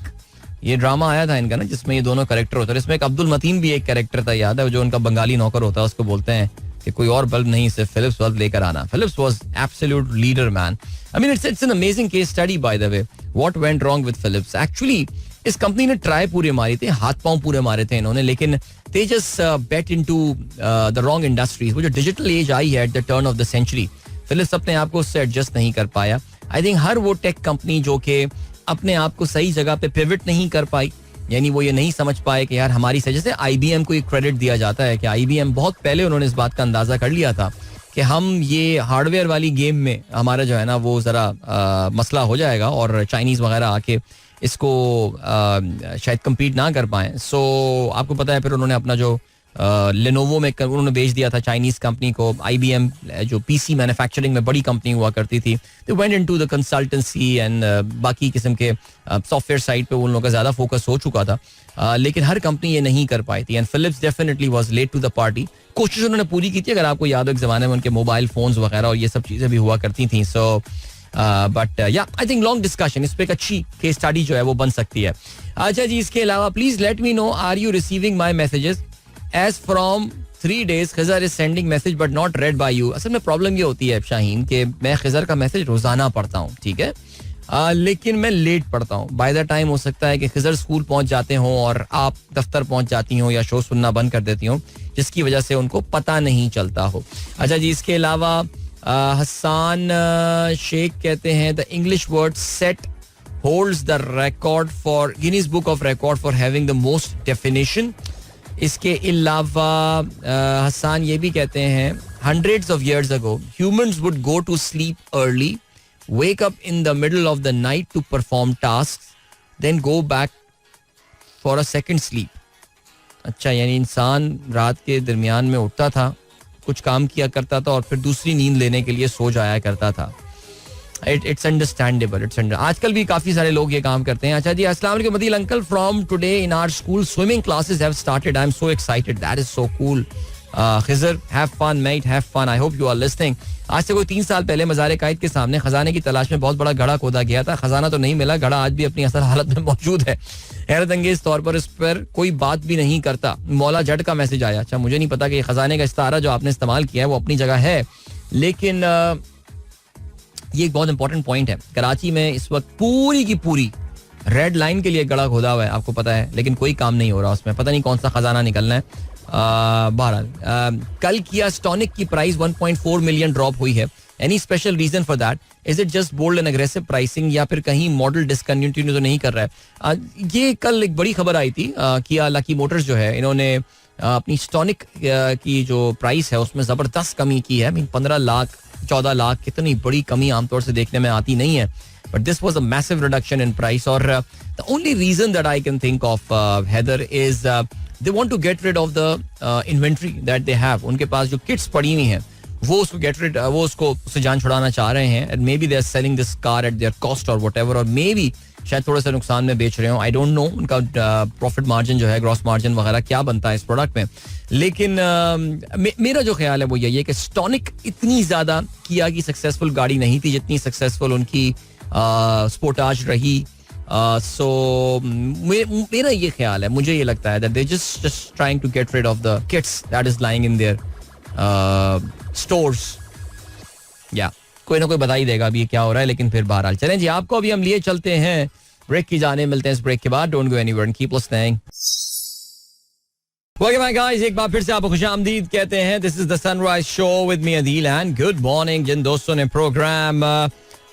ये ड्रामा आया था इनका ना जिसमें ये दोनों कैरेक्टर होते हैं. इसमें एक अब्दुल मतीन भी एक कैरेक्टर था, याद है, जो उनका बंगाली नौकर होता है, उसको बोलते हैं कि कोई और बल्ब नहीं सिर्फ फिलिप्स बल्ब लेकर आना. Philips was absolute leader man. I mean it's an amazing case study by the way, what went wrong with Philips. Actually इस कंपनी ने ट्राई पूरे मारी थे, हाथ पांव पूरे मारे थे इन्होंने, लेकिन they just bet into the wrong industries. वो जो डिजिटल एज आई है at the turn of the century, Philips अपने आप को उससे एडजस्ट नहीं कर पाया. आई थिंक हर वो टेक कंपनी जो कि अपने आप को सही जगह पे पिवट नहीं कर पाई, यानी वो ये नहीं समझ पाए कि यार हमारी सही, जैसे आईबीएम को एक क्रेडिट दिया जाता है कि आईबीएम बहुत पहले उन्होंने इस बात का अंदाजा कर लिया था कि हम ये हार्डवेयर वाली गेम में हमारा जो है ना वो जरा मसला हो जाएगा और चाइनीज वगैरह आके इसको शायद compete ना कर पाए. सो आपको पता है फिर उन्होंने अपना जो लेनोवो में उन्होंने बेच दिया था चाइनीज कंपनी को. आईबीएम जो पीसी मैन्युफैक्चरिंग में बड़ी कंपनी हुआ करती थी, they went into the consultancy and बाकी किस्म के सॉफ्टवेयर साइड पे उन लोगों का ज़्यादा फोकस हो चुका था. लेकिन हर कंपनी ये नहीं कर पाई थी. And Philips definitely was late to the party. कोशिश उन्होंने पूरी की थी, अगर आपको याद हो एक ज़माने में उनके मोबाइल फोन्स वगैरह और ये सब चीज़ें भी हुआ करती थी. सो बट या आई थिंक लॉन्ग डिस्कशन, इस पर एक अच्छी केस स्टडी जो है वो बन सकती है. अच्छा जी, इसके अलावा please let me know are you receiving my messages. As from 3 days, Khizar is sending message but not read by you. असल में प्रॉब्लम ये होती है शाहीन कि मैं खिजर का मैसेज रोजाना पढ़ता हूँ, ठीक है, लेकिन मैं लेट पढ़ता हूँ. बाय द टाइम हो सकता है कि खिजर स्कूल पहुंच जाते हों और आप दफ्तर पहुंच जाती हो या शो सुनना बंद कर देती हो, जिसकी वजह से उनको पता नहीं चलता हो. अच्छा जी, इसके अलावा हसान शेख कहते हैं the English word set holds the record for Guinness book of record for having the most definition. इसके अलावा हसान ये भी कहते हैं hundreds of years ago humans would go to sleep early, wake up in the middle of the night to perform tasks, then go back for a second sleep. अच्छा, यानी इंसान रात के दरमियान में उठता था, कुछ काम किया करता था और फिर दूसरी नींद लेने के लिए सो जाया करता था. It's understandable. आजकल भी काफी सारे लोग ये काम करते हैं. अच्छा जी, अस्सलाम वालेकुम मदील uncle, from today in our school swimming classes have started. I am so excited, that is so cool. Khizar have fun mate, have fun. I hope you are listening. आज से कोई 3 साल पहले मज़ार कायद के सामने खजाने की तलाश में बहुत बड़ा घड़ा खोदा गया था. खजाना तो नहीं मिला, घड़ा आज भी अपनी असल हालत में मौजूद है. हैरत अंगेज तौर पर इस पर कोई बात भी नहीं करता. मौला जट का मैसेज आया. अच्छा, मुझे नहीं पता कि खजाने का इस्तारा जो आपने इस्तेमाल किया है वो अपनी जगह है, लेकिन ये एक बहुत इंपॉर्टेंट पॉइंट है. कराची में इस वक्त पूरी की पूरी रेड लाइन के लिए गड़ा खोदा हुआ है, आपको पता है, लेकिन कोई काम नहीं हो रहा उसमें, पता नहीं कौन सा खजाना निकलना है. बहरहाल कल किया स्टॉनिक की प्राइस 1.4 मिलियन ड्रॉप हुई है. Any special reason for that? Is it just bold and aggressive pricing या फिर कहीं मॉडल डिसकंटिन्यू तो नहीं कर रहा है? ये कल एक बड़ी खबर आई थी, किया लकी मोटर्स जो है इन्होंने अपनी स्टॉनिक की जो प्राइस है उसमें जबरदस्त कमी की है. 15 लाख 14 लाख कितनी बड़ी कमी आमतौर से देखने में आती नहीं है, but this was a massive reduction in price. और the only reason that I can think of Haider is they want to get rid of the inventory that they have. उनके पास जो किट्स पड़ी हुई हैं वो उसको गेट रिड, वो उससे जान छुड़ाना चाह रहे हैं. And maybe they are selling this car at their cost और व्हाटएवर, और मे बी शायद थोड़ा सा नुकसान में बेच रहे हो. आई डोंट नो उनका प्रॉफिट मार्जिन जो है, ग्रॉस मार्जिन वगैरह क्या बनता है इस प्रोडक्ट में. लेकिन मेरा जो ख्याल है वो यही है कि स्टॉनिक इतनी ज्यादा किया की सक्सेसफुल गाड़ी नहीं थी जितनी सक्सेसफुल उनकी स्पोर्टाज रही. सो मेरा ये ख्याल है, मुझे ये लगता है that they just trying to get rid of the kits that is lying in their stores. या कोई ना कोई बता ही देगा अभी ये क्या हो रहा है. लेकिन फिर बहरहाल चलें जी, आपको अभी हम लिए चलते हैं ब्रेक की जाने. मिलते हैं इस ब्रेक के बाद. Don't go anywhere and keep listening. Welcome back guys, एक बार फिर से आपको खुशामदीद कहते हैं. This is the sunrise show with me Adeel and good morning. जिन दोस्तों ने प्रोग्राम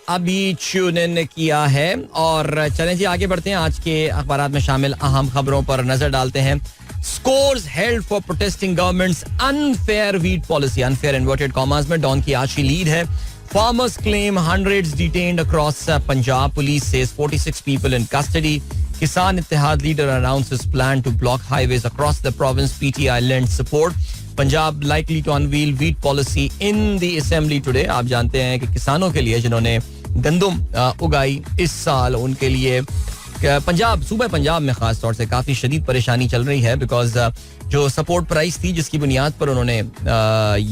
अभी ट्यून इन किया है, और चलें जी आगे बढ़ते हैं. आज के अखबारात में शामिल अहम खबरों पर नजर डालते हैं. Scores held for protesting government's unfair wheat policy. Unfair inverted commas में डॉन की आज की लीड है. Farmers claim hundreds detained across Punjab. Police says 46 people in custody. Kisan Ittihad leader announces plan to block highways across the province. PTI lends support. Punjab likely to unveil wheat policy in the assembly today. आप जानते हैं कि किसानों के लिए जिन्होंने गंदम उगाई इस साल, उनके लिए पंजाब, सूबा पंजाब में खास तौर से काफी शदीद परेशानी चल रही है. बिकॉज जो सपोर्ट प्राइस थी जिसकी बुनियाद पर उन्होंने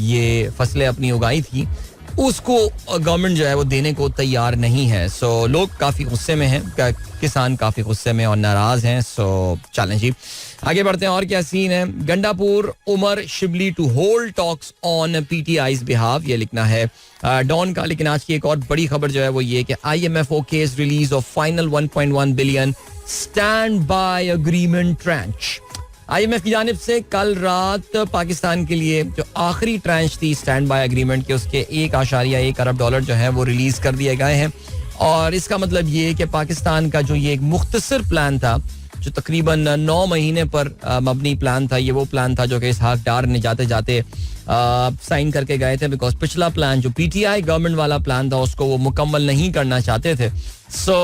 ये फसलें अपनी उगाई थी, उसको गवर्नमेंट जो है वो देने को तैयार नहीं है. सो लोग काफी गुस्से में हैं, किसान काफी गुस्से में और नाराज हैं. सो चलें जी आगे बढ़ते हैं. और क्या सीन है? Gandapur Umar Shibli to hold talks on PTI's behalf, ये लिखना है डॉन का. लेकिन आज की एक और बड़ी खबर जो है वो ये कि IMF okays release of final 1.1 billion stand by agreement tranche. IMF की जानिब से कल रात पाकिस्तान के लिए जो आखिरी ट्रांच थी स्टैंड बाय अग्रीमेंट के, उसके 1.1 अरब डॉलर जो है वो रिलीज कर दिए गए हैं. और इसका मतलब ये कि पाकिस्तान का जो ये एक मुख्तसर प्लान था, जो तकरीबन 9 महीने पर मबनी प्लान था, ये वो प्लान था जो कि इसहाक डार ने जाते जाते साइन करके गए थे. बिकॉज पिछला प्लान जो PTI गवर्नमेंट वाला प्लान था उसको वो मुकम्मल नहीं करना चाहते थे. सो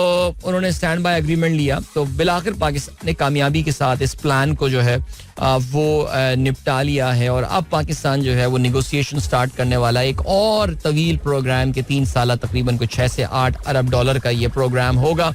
उन्होंने स्टैंड बाय एग्रीमेंट लिया. तो बिलाखिर पाकिस्तान ने कामयाबी के साथ इस प्लान को जो है वो निपटा लिया है. और अब पाकिस्तान जो है वो निगोसिएशन स्टार्ट करने वाला है एक और तवील प्रोग्राम के 3 साल तकरीबन कुछ 6 से 8 अरब डॉलर का ये प्रोग्राम होगा.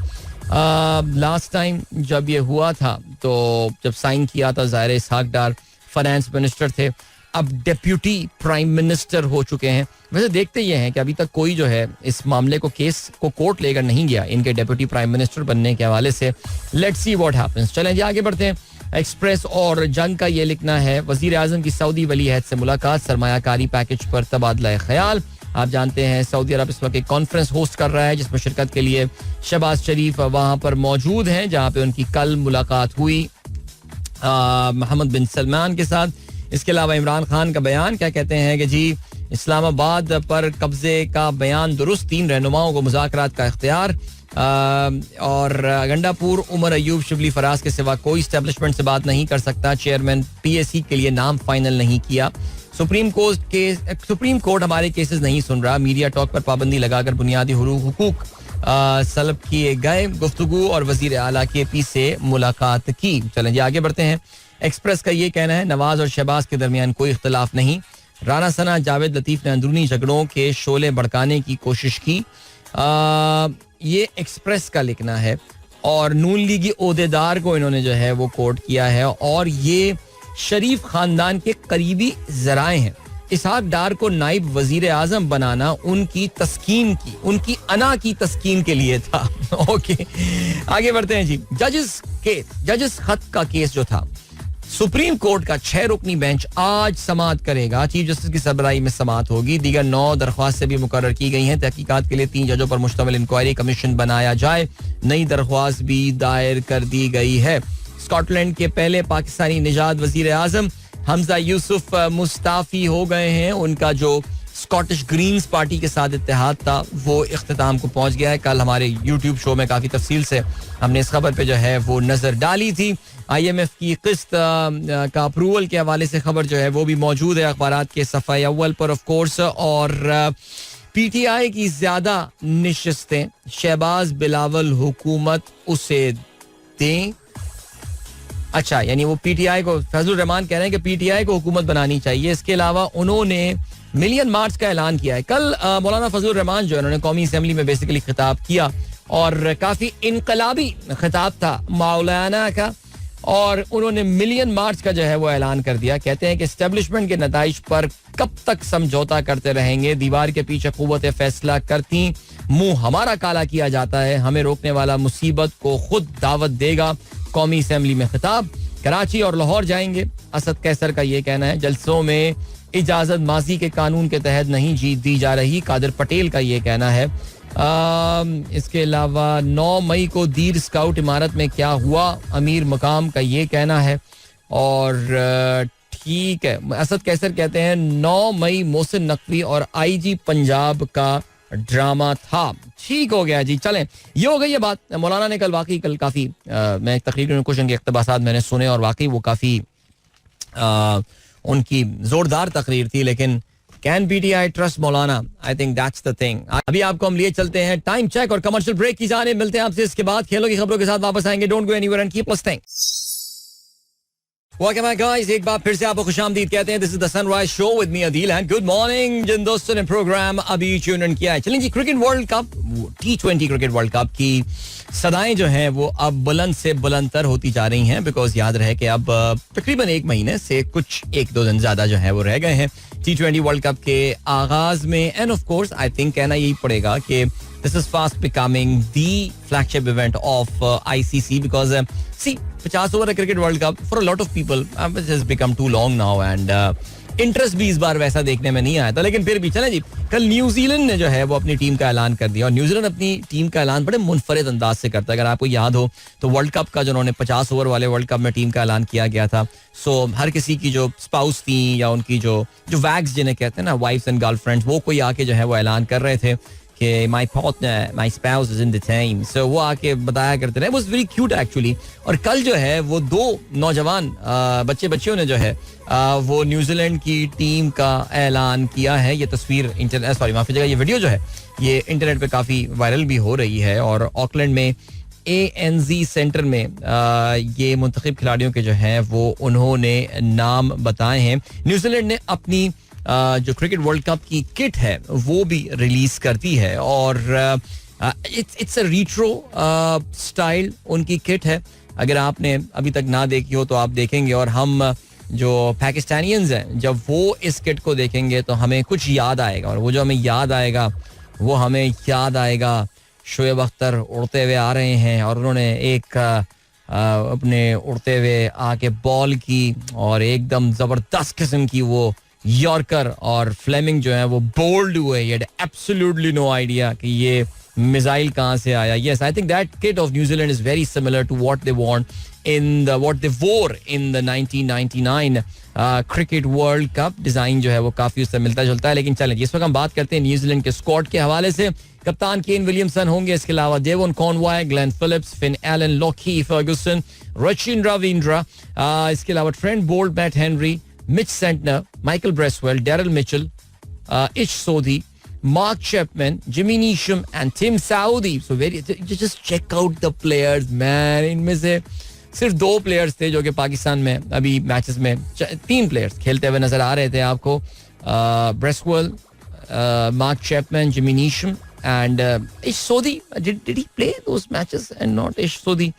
लास्ट टाइम जब ये हुआ था तो जब साइन किया था ज़ाहिर इसहाक डार फाइनेंस मिनिस्टर थे, अब डेप्यूटी प्राइम मिनिस्टर हो चुके हैं. वैसे देखते ये हैं कि अभी तक कोई जो है इस मामले को, केस को कोर्ट लेकर नहीं गया इनके डेप्यूटी प्राइम मिनिस्टर बनने के हवाले से. Let's see what happens. चलें जी आगे बढ़ते हैं. एक्सप्रेस और जंग का ये लिखना है वजीर आजम की सऊदी वली अहद से मुलाकात, सरमायाकारी पैकेज पर तबादला ख्याल. आप जानते हैं सऊदी अरब इस वक्त एक कॉन्फ्रेंस होस्ट कर रहा है जिसमें शिरकत के लिए शहबाज शरीफ वहां पर मौजूद हैं, जहां पे उनकी कल मुलाकात हुई मोहम्मद बिन सलमान के साथ. इसके अलावा इमरान खान का बयान, क्या कहते हैं कि जी इस्लामाबाद पर कब्जे का बयान दुरुस्त, 3 रहनुमाओं को मुज़ाकरात का इख्तियार. और गंडापुर उमर अयूब शिबली फराज के सिवा कोई एस्टेब्लिशमेंट से बात नहीं कर सकता. चेयरमैन PSC के लिए नाम फाइनल नहीं किया. सुप्रीम कोर्ट हमारे केसेस नहीं सुन रहा. मीडिया टॉक पर पाबंदी लगाकर बुनियादी हुकूक सलब किए गए. गुफ्तगू और वजीर आला KP से मुलाकात की. चलें जी आगे बढ़ते हैं. एक्सप्रेस का ये कहना है नवाज और शहबाज के दरमियान कोई इख्तलाफ नहीं. राना सना जावेद लतीफ ने अंदरूनी झगड़ों के शोले भड़काने की कोशिश की. ये एक्सप्रेस का लिखना है. और नून लीगी ओहदेदार को इन्होंने जो है वो कोट किया है. और ये शरीफ खानदान के करीबी जराए हैं. इसहाक डार को नाइब वजीर आजम बनाना उनकी तस्कीन की, उनकी अना की तस्कीन के लिए था. ओके आगे बढ़ते हैं जी. जजेस खत का केस जो था, सुप्रीम कोर्ट का 6 रुकनी बेंच आज समाअत करेगा. चीफ जस्टिस की सरबराही में समाअत होगी. दीगर 9 दरख्वास्तें भी मुकर्रर की गई हैं. तहकीकात के लिए 3 जजों पर मुश्तमिल इंक्वायरी कमीशन बनाया जाए. नई दरख्वास्त भी दायर कर दी गई है. स्कॉटलैंड के पहले पाकिस्तानी निजात वजीर आजम हमजा यूसुफ मुस्ताफी हो गए हैं. उनका जो स्कॉटिश ग्रीन्स पार्टी के साथ इत्तेहाद था वो इख्तिताम को पहुंच गया है. कल हमारे यूट्यूब शो में काफी तफसील से हमने इस खबर पे जो है वो नजर डाली थी. IMF की किस्त का अप्रूवल के हवाले से खबर जो है वो भी मौजूद है अखबारात के सफ़ाए अव्वल पर ऑफ कोर्स. और PTI की ज्यादा निशस्तें शहबाज बिलावल हुकूमत उसे दें. अच्छा, यानी वो PTI को, फजलुर रहमान कह रहे हैं कि PTI को हुकूमत बनानी चाहिए. इसके अलावा उन्होंने मिलियन मार्च का ऐलान किया है. कल मौलाना फजलुर रहमान जो है उन्होंने कौमी असेंबली में बेसिकली खिताब किया और काफी इनकलाबी खिताब था मौलाना का. और उन्होंने मिलियन मार्च का जो है वो ऐलान कर दिया. कहते हैं कि एस्टेब्लिशमेंट के नताइज पर कब तक समझौता करते रहेंगे. दीवार के पीछे कुव्वत फैसला करती, मुंह हमारा काला किया जाता है. हमें रोकने वाला मुसीबत को खुद दावत देगा. कौमी असेंबली में खिताब. कराची और लाहौर जाएंगे. असद कैसर का ये कहना है. जलसों में इजाजत माजी के कानून के तहत नहीं जीत दी जा रही. कादिर पटेल का ये कहना है. इसके अलावा 9 मई को दीर स्काउट इमारत में क्या हुआ, अमीर मकाम का ये कहना है. और ठीक है, असद कैसर कहते हैं 9 मई मोहसिन नकवी और IG पंजाब का ड्रामा था. ठीक हो गया जी. चलें, ये हो गई ये बात. मौलाना ने कल काफी मैं तकरीर में कुछ उनके इक़्तिबासात मैंने सुने और वाकई वो काफी उनकी जोरदार तकरीर थी. लेकिन can PTI trust Maulana? I think that's the thing. अभी आपको हम लिए चलते हैं टाइम चेक और कमर्शियल ब्रेक की जाने. मिलते हैं आपसे इसके बाद खेलों की खबरों के साथ वापस आएंगे. Don't go anywhere and keep listening. Welcome back guys, एक बार फिर से आपको खुशामदीद कहते हैं. This is the sunrise show with me Adeel and good morning. जिन दोस्तों ने प्रोग्राम अभी ट्यून इन किया है, चलें जी. Cricket world cup, T20 cricket world cup की सदाएं जो हैं वो अब बुलंद से बुलंदतर होती जा रही हैं. बिकॉज याद रहे कि अब तकरीबन 1 महीने से कुछ 1-2 दिन ज्यादा जो है वो रह गए हैं T20 वर्ल्ड कप के आगाज में. End of course I think कहना यही पड़ेगा कि this is fast becoming the flagship event of ICC because see 50 over cricket world cup for a lot of people it has become too long now and interest भी इस बार वैसा देखने में नहीं आया था. लेकिन फिर भी चलें जी. कल न्यूजीलैंड ने जो है वो अपनी टीम का ऐलान कर दिया और न्यूजीलैंड अपनी टीम का ऐलान बड़े मुनफरिद अंदाज से करता है. अगर आपको याद हो तो वर्ल्ड कप का जो उन्होंने 50 ओवर वाले वर्ल्ड कप में टीम का ऐलान किया गया था. सो हर किसी की जो स्पाउस थी या उनकी जो वैग्स जिन्हें कहते हैं ना, वाइफ्स एंड गर्लफ्रेंड्स, वो कोई आके जो है वो ऐलान कर रहे थे कि my partner, my spouse is in the team. So वो आके बताया करते रहे. It was very cute actually. और कल जो है वो 2 नौजवान बच्चियों ने जो है वो न्यूजीलैंड की टीम का ऐलान किया है. ये तस्वीर माफ कीजिएगा, ये वीडियो जो है ये इंटरनेट पे काफी वायरल भी हो रही है. और ऑकलैंड में ANZ सेंटर में ये मुंतखब खिलाड़ियों के जो हैं वो उन्होंने नाम बताए हैं. न्यूजीलैंड ने अपनी जो क्रिकेट वर्ल्ड कप की किट है वो भी रिलीज करती है और इट्स अ रिट्रो स्टाइल उनकी किट है. अगर आपने अभी तक ना देखी हो तो आप देखेंगे. और हम जो पाकिस्तानियंस हैं जब वो इस किट को देखेंगे तो हमें कुछ याद आएगा. और वो जो हमें याद आएगा शोएब अख्तर उड़ते हुए आ रहे हैं और उन्होंने एक अपने उड़ते हुए आके बॉल की और एकदम जबरदस्त किस्म की वो यॉर्कर और फ्लेमिंग जो है वो बोल्ड हुए. He had absolutely no idea कि ये मिसाइल कहां से आया. Yes, I think that kit of New Zealand is very similar to what they wore in the 1999 cricket world cup. Design जो है वो काफी उससे मिलता जुलता है. लेकिन चलें, इस वक्त हम बात करते हैं न्यूजीलैंड के स्क्वाड के हवाले से. कप्तान केन विलियमसन होंगे. इसके अलावा Devon Conway, Glenn Phillips, Finn Allen, Lockie Ferguson, Rachin Ravindra. इसके अलावा Trent Boult, Matt Henry, Mitch Santner, Michael Bresswell, Daryl Mitchell, Ish Sodhi, Mark Chapman, Jimmy Neesham and Tim Saudi. So just check out the players, man. इनमें से सिर्फ 2 players थे जो कि पाकिस्तान में अभी मैचेस में 3 प्लेयर्स खेलते हुए नजर आ रहे थे आपको. Bresswell, Mark Chapman, Jimmy Neesham and Ish Sodhi. Did he play those matches and not Ish Sodhi?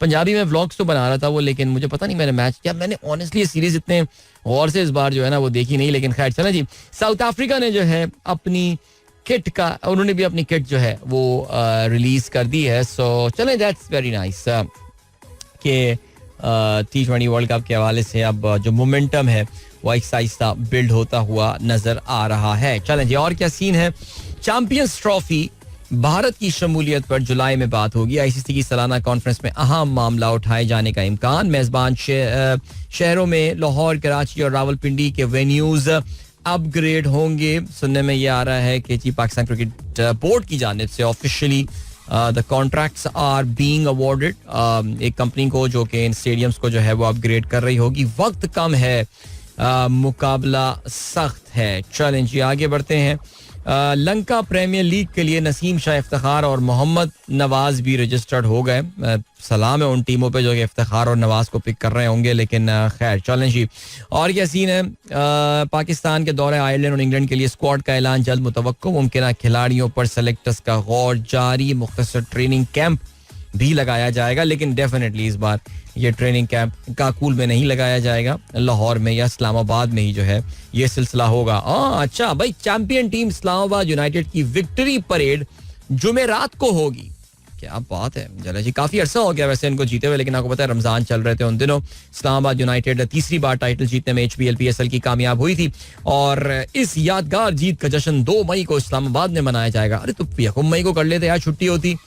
Punjabi में व्लॉग्स तो बना रहा था वो, लेकिन मुझे पता नहीं मैंने मैच क्या. मैंने ऑनेस्टली सीरीज इतने गौर से इस बार जो है ना वो देखी नहीं. लेकिन खैर चलें जी. साउथ अफ्रीका ने जो है अपनी किट का, उन्होंने भी अपनी किट जो है वो रिलीज कर दी है. सो चलें, दैट्स वेरी नाइस कि T20 वर्ल्ड कप के हवाले से अब जो मोमेंटम है वो आहिस्ता बिल्ड होता हुआ नजर आ रहा है. चलें जी, और क्या सीन है. चैंपियंस ट्रॉफी, भारत की शमूलियत पर जुलाई में बात होगी. आईसीसी की सालाना कॉन्फ्रेंस में अहम मामला उठाए जाने का इम्कान. मेजबान शहरों में लाहौर, कराची और रावलपिंडी के वेन्यूज अपग्रेड होंगे. सुनने में ये आ रहा है कि जी पाकिस्तान क्रिकेट बोर्ड की जानिब से officially the contracts are being awarded एक कंपनी को जो कि इन स्टेडियम्स को जो है वो अपग्रेड कर रही होगी. वक्त कम है, मुकाबला सख्त है. चलें जी, आगे बढ़ते हैं. लंका प्रीमियर लीग के लिए नसीम शाह इफ्तिखार और मोहम्मद नवाज भी रजिस्टर्ड हो गए. सलाम है उन टीमों पे जो कि इफ्तिखार और नवाज को पिक कर रहे होंगे, लेकिन खैर चलें जी. और क्या सीन है. पाकिस्तान के दौरे आयरलैंड और इंग्लैंड के लिए स्क्वाड का ऐलान जल्द मुतवक्को. मुमकिन खिलाड़ियों पर सेलेक्टर्स का गौर जारी. मुख्तसर ट्रेनिंग कैंप भी लगाया जाएगा, लेकिन डेफिनेटली इस बार ये ट्रेनिंग कैंप काकुल में नहीं लगाया जाएगा, लाहौर में या इस्लामाबाद में ही जो है ये सिलसिला होगा. अच्छा भाई, चैंपियन टीम इस्लामाबाद यूनाइटेड की विक्ट्री परेड जुमेरात को होगी. क्या बात है. चलो जी, काफी अरसा हो गया वैसे इनको जीते हुए, लेकिन आपको पता है रमजान चल रहे थे उन दिनों. इस्लामाबाद यूनाइटेड तीसरी बार टाइटल जीतने में HPL PSL की कामयाब हुई थी, और इस यादगार जीत का जश्न 2 मई को इस्लामाबाद में मनाया जाएगा. अरे तो 1 मई को कर लेते यार, छुट्टी होती.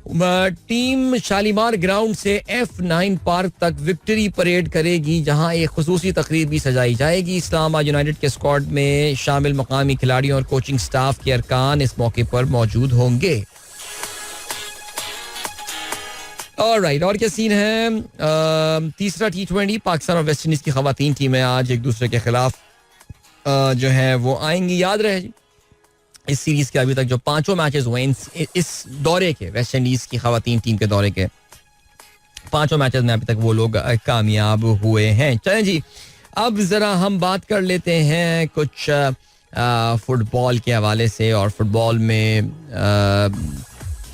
टीम शालीमार ग्राउंड से F9 पार्क तक विक्ट्री परेड करेगी, जहां एक खुसूसी तकरीब भी सजाई जाएगी. इस्लामाबाद यूनाइटेड के स्क्वाड में शामिल मकामी खिलाड़ियों और कोचिंग स्टाफ के अरकान इस मौके पर मौजूद होंगे. ऑलराइट, और क्या सीन है. तीसरा T20 पाकिस्तान और वेस्ट इंडीज की खवातीन टीमें आज एक दूसरे के खिलाफ जो है वो आएंगी. याद रहे जी, इस सीरीज के अभी तक जो 5 मैचेस हुए इस दौरे के, वेस्ट इंडीज की खवातीन टीम के दौरे के 5 मैचेस में अभी तक वो लोग कामयाब हुए हैं. चलें जी, अब जरा हम बात कर लेते हैं कुछ फुटबॉल के हवाले से. और फुटबॉल में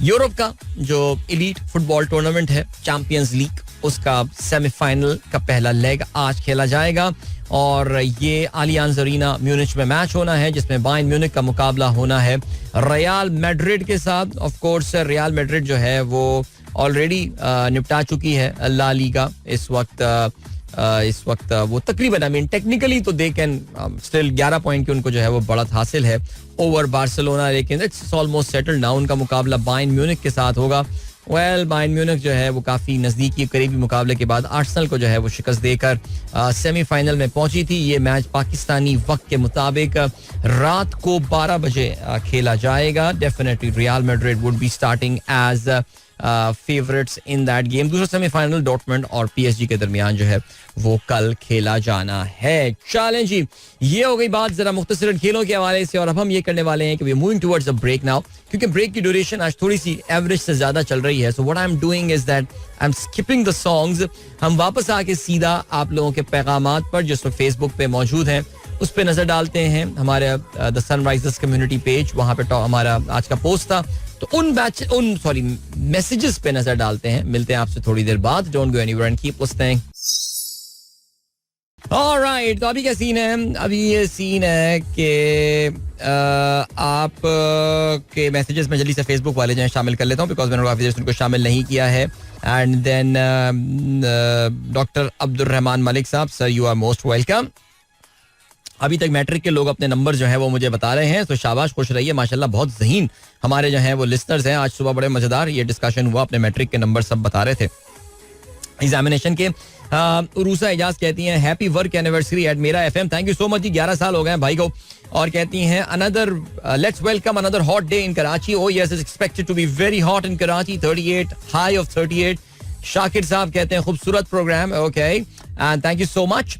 यूरोप का जो एलीट फुटबॉल टूर्नामेंट है चैंपियंस लीग, उसका सेमीफाइनल का पहला लेग आज खेला जाएगा. और ये आलियांज अरीना म्यूनिच में मैच होना है, जिसमें बायर्न म्यूनिख का मुकाबला होना है रियल मैड्रिड के साथ. ऑफ कोर्स रियल मैड्रिड जो है वो ऑलरेडी निपटा चुकी है ला लीगा. इस वक्त वो तकरीबन, आई मीन टेक्निकली तो दे कैन स्टिल 11 पॉइंट की उनको जो है वो बढ़त हासिल है ओवर बार्सिलोना, लेकिन इट्स ऑलमोस्ट सेटल्ड नाउ. उनका मुकाबला बायर्न म्यूनिख के साथ होगा. बायर्न म्यूनिख जो है वो काफी नजदीकी करीबी मुकाबले के बाद आर्सेनल को जो है वो शिकस्त देकर सेमीफाइनल में पहुंची थी. ये मैच पाकिस्तानी वक्त के मुताबिक रात को 12 बजे खेला जाएगा. Definitely Real Madrid would be starting as favourites in that game. दूसरा सेमीफाइनल डॉर्टमुंड और PSG के दरमियान जो है वो कल खेला जाना है. चलें जी, ये हो गई बात जरा मुख्तसरन खेलों के हवाले से. और अब हम ये करने वाले हैं कि we moving towards a break now, क्योंकि ब्रेक की ड्यूरेशन आज थोड़ी सी एवरेज से ज्यादा चल रही है. So what I am doing is that I am skipping the songs. हम वापस आके सीधा आप लोगों के पैगामात पर जो फेसबुक पे मौजूद हैं उस पर नजर डालते हैं. हमारे द सनराइजर्स कम्युनिटी पेज, वहां पे हमारा आज का पोस्ट था, तो उन मैसेजेस पे नजर डालते हैं. मिलते हैं आपसे थोड़ी देर बाद. Don't go anywhere and keep listening. Alright, तो अभी क्या सीन है. अभी ये सीन है कि आप के मैसेजेस में जल्दी से फेसबुक वाले जो हैं शामिल कर लेता हूँ, बिकॉज मैंने काफी देर से उनको शामिल नहीं किया है. And then doctor Abdul Rahman Malik साहब, sir you are most welcome. अभी तक मैट्रिक के लोग अपने नंबर जो है वो मुझे बता रहे हैं, तो शाबाश, खुश रहिए. माशाल्लाह बहुत ज़हीन हमारे जो हैं वो लिस्नर्स हैं. आज सुबह बड़े मजेदार ये डिस्कशन हुआ, अपने मैट्रिक के नंबर सब बता रहे थे एग्जामिनेशन के. उरूसा एजाज कहती हैं हैप्पी वर्क एनिवर्सरी एट मेरा FM. Thank you so much जी, 11 साल हो गए भाई को. और कहती हैं another let's welcome another hot day in Karachi. Oh yes, it's expected to be very hot in Karachi. 38, high of 38. Shakir साहब कहते हैं खूबसूरत programme. Okay, and thank you so much.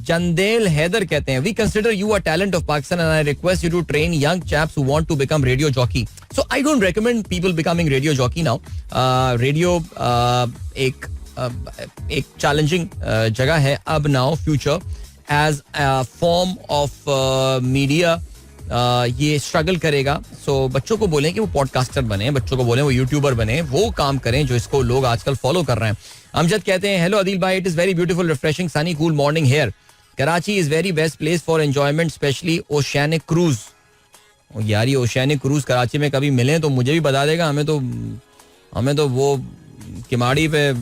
Jandel Haider कहते हैं we consider you a talent of Pakistan and I request you to train young chaps who want to become radio jockey. So I don't recommend people becoming radio jockey now. Radio एक challenging जगह है अब now. Future as a form of media ये struggle करेगा. सो बच्चों को बोलें कि वो पॉडकास्टर बने, बच्चों को बोलें वो यूट्यूबर बने, वो काम करें जो इसको लोग आजकल फॉलो कर रहे हैं. अमजद कहते हैं हेलो अदिल भाई, it is very beautiful refreshing Sunny cool morning here. Karachi is very best place for enjoyment, specially oceanic cruise. यार ये ओशियानिक क्रूज कराची में कभी मिले तो मुझे भी बता देगा. हमें तो वो किमाड़ी पे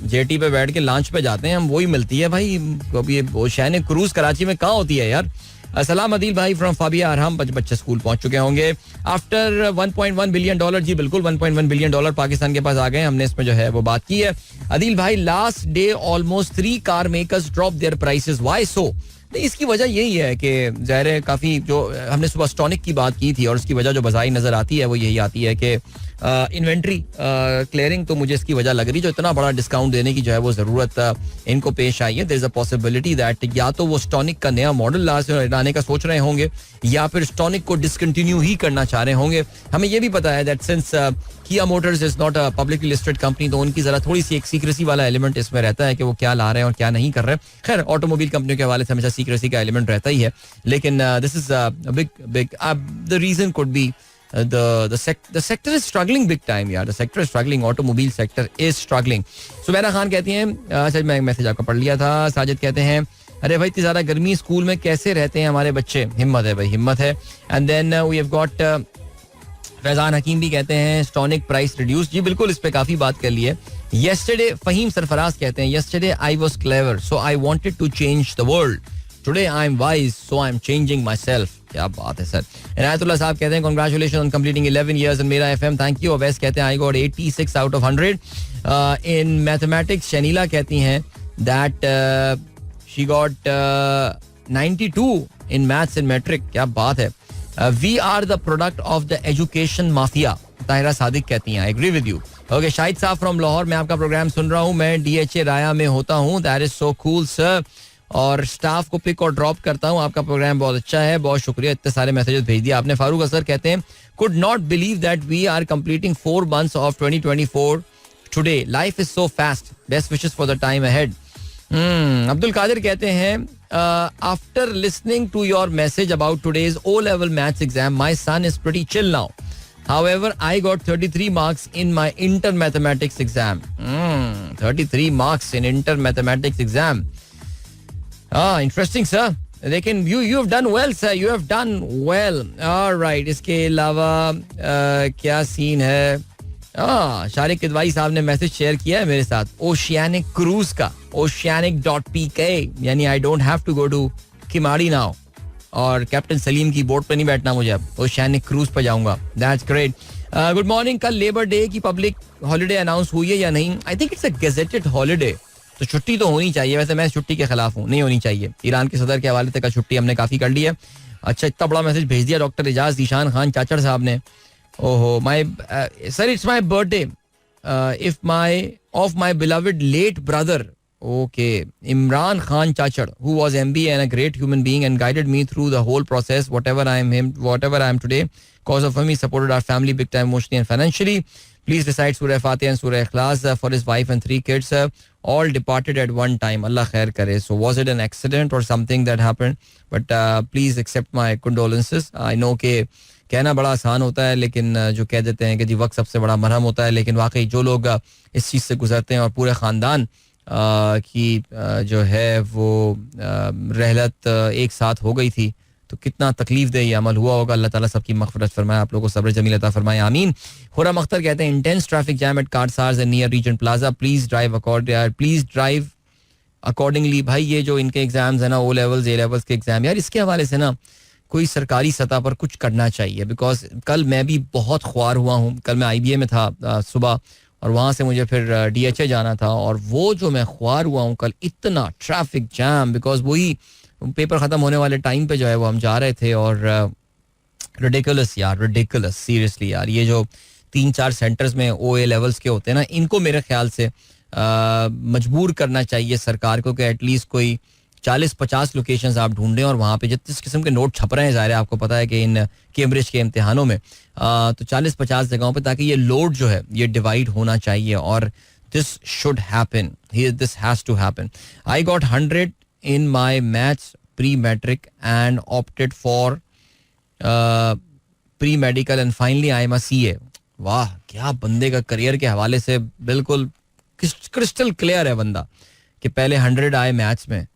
जेटी पे बैठ के लॉन्च पे जाते हैं हम, वही मिलती है भाई. कभी ओशियानिक क्रूज कराची में कहाँ होती है यार. अस्सलाम अदील भाई फ्रॉम फाबिया आराम. बच्चे स्कूल पहुंच चुके होंगे आफ्टर $1.1 बिलियन. जी बिल्कुल, $1.1 बिलियन पाकिस्तान के पास आ गए. हमने इसमें जो है वो बात की है. अदील भाई, last day almost 3 car makers drop their prices, why so? इसकी वजह यही है कि ज़ाहिर है काफ़ी जो हमने सुबह स्टॉनिक की बात की थी और उसकी वजह जो बजाई नज़र आती है वो यही आती है कि इन्वेंट्री क्लियरिंग. तो मुझे इसकी वजह लग रही, जो इतना बड़ा डिस्काउंट देने की जो है वो ज़रूरत इनको पेश आई है. There is a possibility that या तो वो स्टॉनिक का नया मॉडल लाने का सोच रहे होंगे या फिर स्टॉनिक को डिसकंटिन्यू ही करना चाह रहे होंगे. हमें ये भी पता है दैट सिंस किया Motors is not a publicly listed company, तो उनकी जरा थोड़ी सी एक सीक्रेसी वाला एलिमेंट इसमें रहता है कि वो क्या ला रहे हैं और क्या नहीं कर रहे. खैर, ऑटोमोबाइल कंपनियों के हवाले से हमेशा सीक्रेसी का एलिमेंट रहता ही है, लेकिन this is big the reason could be the sector is struggling big time यार. The sector is struggling, automobile sector is struggling. Subaina Khan कहती हैं, अच्छा मैं मैसेज आपका पढ़ लिया था. साजिद कहते हैं, अरे भाई इतनी ज्यादा गर्मी, स्कूल में कैसे रहते हैं हमारे बच्चे? हिम्मत है भाई, हिम्मत है. And then we have got Faizan Hakeem भी कहते हैं स्टॉनिक प्राइस रिड्यूस. जी बिल्कुल, इस पे काफी बात कर ली है. yesterday फहीम सरफराज कहते हैं, yesterday I was clever so I wanted to change the world. Today I am wise so I am changing myself. क्या बात है सर. इनायतुल्लाह साहब कहते हैं congratulations on completing 11 years in Mera FM. Thank you. Awais कहते हैं I got 86 out of 100 in mathematics. Shanila कहती हैं that she got 92 in maths and metric. क्या बात है. We are the product of the education mafia. Tahira Sadiq कहती हैं I agree with you. Okay, Shahid साहब फ्रॉम लाहौर, मैं आपका प्रोग्राम सुन रहा हूँ. मैं DHA राया में होता हूँ. That is so cool sir. और स्टाफ को पिक और ड्रॉप करता हूँ. आपका प्रोग्राम बहुत अच्छा है, बहुत शुक्रिया, इतने सारे मैसेजेस भेज दिए आपने. फारूक असर कहते हैं could not believe that we are completing 4 months of 2024 today. Life is so fast. Best wishes for the time ahead. Abdul Qadir कहते हैं after listening to your message about today's O level maths exam, my son is pretty chill now. However, I got 33 marks in my inter mathematics exam. 33 marks in inter mathematics exam. Interesting sir. लेकिन you have done well sir, you have done well. All right. इसके अलावा क्या scene है? शारिक किदवाई साहब ने message share किया है मेरे साथ ओशियानिक क्रूज का, oceanic.pk, यानी I don't have to go to Kimadi now. और कैप्टन सलीम की बोट पे नहीं बैठना मुझे, अब ओशियानिक क्रूज पे जाऊंगा. That's great. Good morning. कल लेबर डे की पब्लिक हॉलिडे अनाउंस हुई है या नहीं? आई think it's a gazetted holiday, तो छुट्टी तो होनी चाहिए. वैसे मैं छुट्टी के खिलाफ हूँ, नहीं होनी चाहिए. ईरान के सदर के हवाले तक का छुट्टी हमने काफी कर ली है. अच्छा, इतना बड़ा मैसेज भेज दिया डॉक्टर इजाज ईशान खान चाचड़ साहब ने. ओहो my sir, it's my birthday if of my beloved late brother. Okay, Imran Khan Chachad, who was MBA and a great human being and guided me through the whole process, whatever I am today. Cause of him, he supported our family big time emotionally and financially. Please recite Surah Fatiha and Surah Ikhlas for his wife and 3 kids. All departed at one time. Allah khair kare. So was it an accident or something that happened? But please accept my condolences. I know कि कहना बड़ा आसान होता है, लेकिन जो कह देते हैं कि जी वक्त सबसे बड़ा मरहम होता है, लेकिन वाकई जो लोग इस चीज़ से गुजरते हैं और पूरे ख़ानदान की जो है वो रहलत एक साथ हो गई थी, तो कितना तकलीफ दे ये अमल हुआ होगा. अल्लाह ताला सबकी मग़फ़िरत फरमाए, आप लोगों को सब्र जमील अता फरमाए, आमीन. खुर्रम अख्तर कहते हैं intense traffic jam at Karsaz and near regent plaza. Please drive accordingly. भाई ये जो इनके एग्जाम्स है ना, O levels A levels के एग्जाम, यार इसके हवाले से ना कोई सरकारी सतह पर कुछ करना चाहिए. बिकॉज कल मैं भी बहुत ख्वार हुआ हूँ. कल मैं IBA में था सुबह, और वहाँ से मुझे फिर DHA जाना था, और वो जो मैं ख्वार हुआ हूँ कल, इतना ट्रैफिक जैम. बिकॉज वही पेपर ख़त्म होने वाले टाइम पे जो है वो हम जा रहे थे, और रिडिकुलस यार, रिडिकुलस सीरियसली यार. ये जो 3-4 सेंटर्स में OA लेवल्स के होते हैं ना, इनको मेरे ख्याल से मजबूर करना चाहिए सरकार को कि एटलीस्ट कोई 40-50 लोकेशंस आप ढूंढें और वहाँ पे जिस किस्म के नोट छप रहे हैं, ज़ाहिर है आपको पता है कि इन कैम्ब्रिज के इम्तिहानों में, तो 40-50 जगहों पे, ताकि ये लोड जो है ये डिवाइड होना चाहिए. और this should happen, this has to happen. I got 100 in my maths pre matric and opted for pre medical and finally I am a CA. वाह, क्या बंदे का करियर के हवाले से बिल्कुल क्रिस्टल क्लियर है बंदा, कि पहले 100 आए मैथ्स में,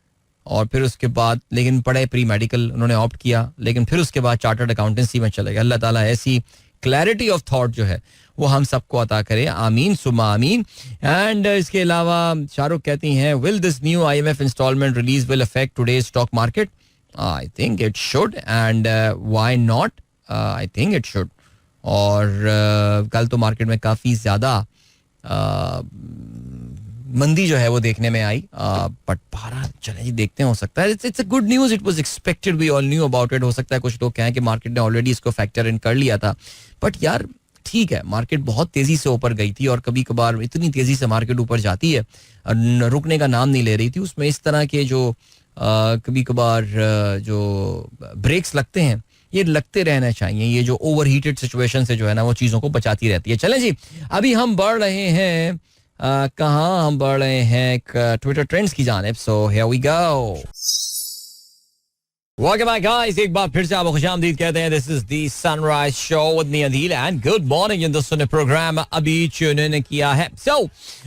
और फिर उसके बाद लेकिन पढ़े प्री मेडिकल, उन्होंने ऑप्ट किया, लेकिन फिर उसके बाद चार्टर्ड अकाउंटेंसी में चले गए. अल्लाह ताला ऐसी क्लैरिटी ऑफ थॉट जो है वो हम सबको अता करे, आमीन सुमा आमीन. एंड इसके अलावा शाहरुख कहती हैं, will this new IMF instalment release will affect today's stock market? I think it should, and why not, I think it should. और कल तो मार्केट में काफ़ी ज़्यादा मंदी जो है वो देखने में आई, बट 12 चले जी देखते हैं, हो सकता है it's a good news, it was expected, we all knew about it. हो सकता है कुछ लोग कहें कि मार्केट ने ऑलरेडी इसको फैक्टर इन कर लिया था, बट यार ठीक है, मार्केट बहुत तेजी से ऊपर गई थी और कभी कभार इतनी तेजी से मार्केट ऊपर जाती है, रुकने का नाम नहीं ले रही थी. उसमें इस तरह के जो कभी कभार जो ब्रेक्स लगते हैं ये लगते रहना चाहिए. ये जो ओवर हीटेड सिचुएशन से जो है ना वो चीज़ों को बचाती रहती है. चलें जी, अभी हम बढ़ रहे हैं कहाँ, हम बढ़ रहे हैं ट्विटर ट्रेंड्स की जानिब. So here we go. Welcome back guys, एक बार फिर से आपको खुशामदीद कहते हैं. This is the Sunrise Show with me Adil and good morning. इन दोस्तों ने प्रोग्राम अभी ट्यून किया है. So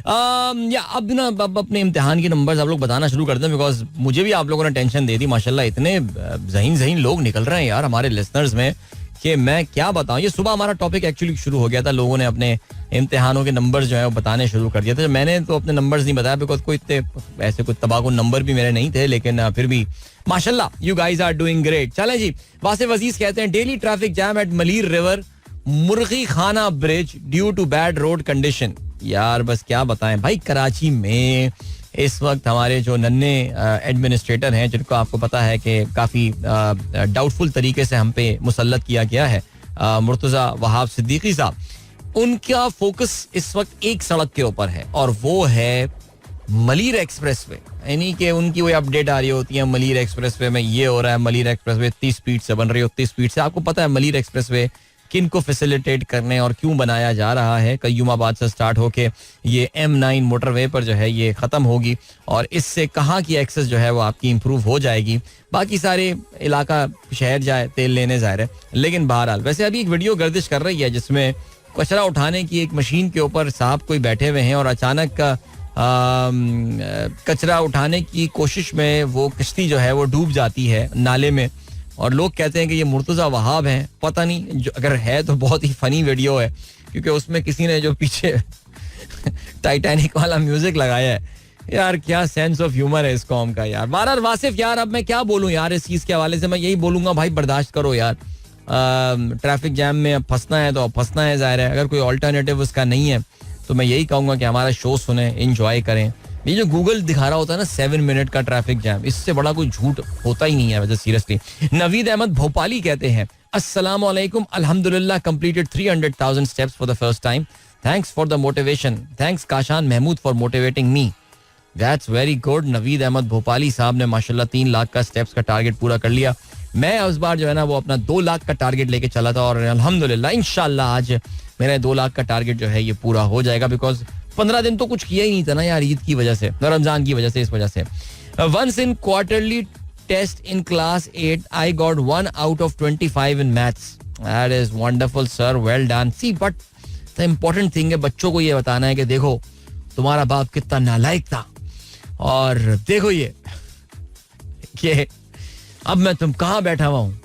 अब ना अब अपने इम्तिहान के नंबर्स आप लोग बताना शुरू कर दें, बिकॉज मुझे भी आप लोगों ने टेंशन दे दी. माशाल्लाह इतने ज़हीन लोग निकल रहे हैं यार हमारे लिसनर्स में कि मैं क्या बताऊं. ये सुबह हमारा टॉपिक एक्चुअली शुरू हो गया था, लोगों ने अपने इम्तिहानों के नंबर्स जो है वो बताने शुरू कर दिया था. मैंने तो अपने नंबर्स नहीं बताया बिकॉज कोई इतने ऐसे कोई तबाकू नंबर भी मेरे नहीं थे, लेकिन फिर भी माशाल्लाह you guys are doing great. चलें जी, वासिफ अजीज कहते हैं, daily traffic jam at Malir river Murghi Khana bridge due to bad road condition. यार बस क्या बताएं भाई, कराची में इस वक्त हमारे जो नन्हे एडमिनिस्ट्रेटर हैं, जिनको आपको पता है कि काफ़ी डाउटफुल तरीके से हम पे मुसल्लत किया गया है, मुर्तज़ा वहाब सिद्दीकी साहब, उनका फोकस इस वक्त एक सड़क के ऊपर है और वो है मलीर एक्सप्रेस वे. यानी कि उनकी वही अपडेट आ रही होती है, मलीर एक्सप्रेस वे में ये हो रहा है, मलीर एक्सप्रेस वे 30 स्पीड से बन रही है, 30 स्पीड से. आपको पता है मलीर एक्सप्रेस वे किन को फैसिलिटेट करने और क्यों बनाया जा रहा है. कयूमाबाद से स्टार्ट होके ये M9 मोटरवे पर जो है ये ख़त्म होगी और इससे कहाँ की एक्सेस जो है वो आपकी इम्प्रूव हो जाएगी. बाकी सारे इलाका शहर जाए तेल लेने ज़ाहिर है, लेकिन बहरहाल वैसे अभी एक वीडियो गर्दिश कर रही है जिसमें कचरा उठाने की एक मशीन के ऊपर साहब कोई बैठे हुए हैं और अचानक का कचरा उठाने की कोशिश में वो कश्ती जो है वो डूब जाती है नाले में और लोग कहते हैं कि ये मुर्तज़ा वहाब हैं. पता नहीं, जो अगर है तो बहुत ही फनी वीडियो है क्योंकि उसमें किसी ने जो पीछे टाइटैनिक वाला म्यूजिक लगाया है. यार क्या सेंस ऑफ ह्यूमर है इस कौम का यार. बारह वासिफ यार अब मैं क्या बोलूं यार इस चीज़ के हवाले से. मैं यही बोलूंगा भाई बर्दाश्त करो यार. ट्रैफिक जैम में अब फंसना है तो अब फंसना है, ज़ाहिर है. अगर कोई ऑल्टरनेटिव उसका नहीं है तो मैं यही कहूँगा कि हमारा शो सुने, इंजॉय करें. ये जो गूगल दिखा रहा होता है ना 7 मिनट का ट्रैफिक जैम, इससे बड़ा कोई झूठ होता ही नहीं है वैसे सीरियसली. नवीद अहमद भोपाली कहते हैं, अस्सलाम वालेकुम, अल्हम्दुलिल्लाह completed 300,000 steps for the first time. Thanks for the motivation. Thanks Kashan Mahmood for motivating me. That's very good. Naveed Ahmed Bhopali साहब ने माशाल्लाह 3 लाख का स्टेप्स का टारगेट पूरा कर लिया. मैं उस बार जो है ना वो अपना 2 लाख का टारगेट लेके चला था और अल्हम्दुलिल्लाह इंशाल्लाह आज मेरा 2 लाख का टारगेट जो है ये पूरा हो जाएगा. बिकॉज 15 दिन तो कुछ किया ही नहीं था ना यार, ईद की वजह से, रमजान की वजह से, इस वजह से. Once in quarterly test in class 8 I got 1 out of 25 in maths. That is wonderful sir, well done. See but the important thing है बच्चों को ये बताना है कि देखो तुम्हारा बाप कितना नालायक था और देखो ये कि अब मैं तुम कहाँ बैठा हुआ हूँ.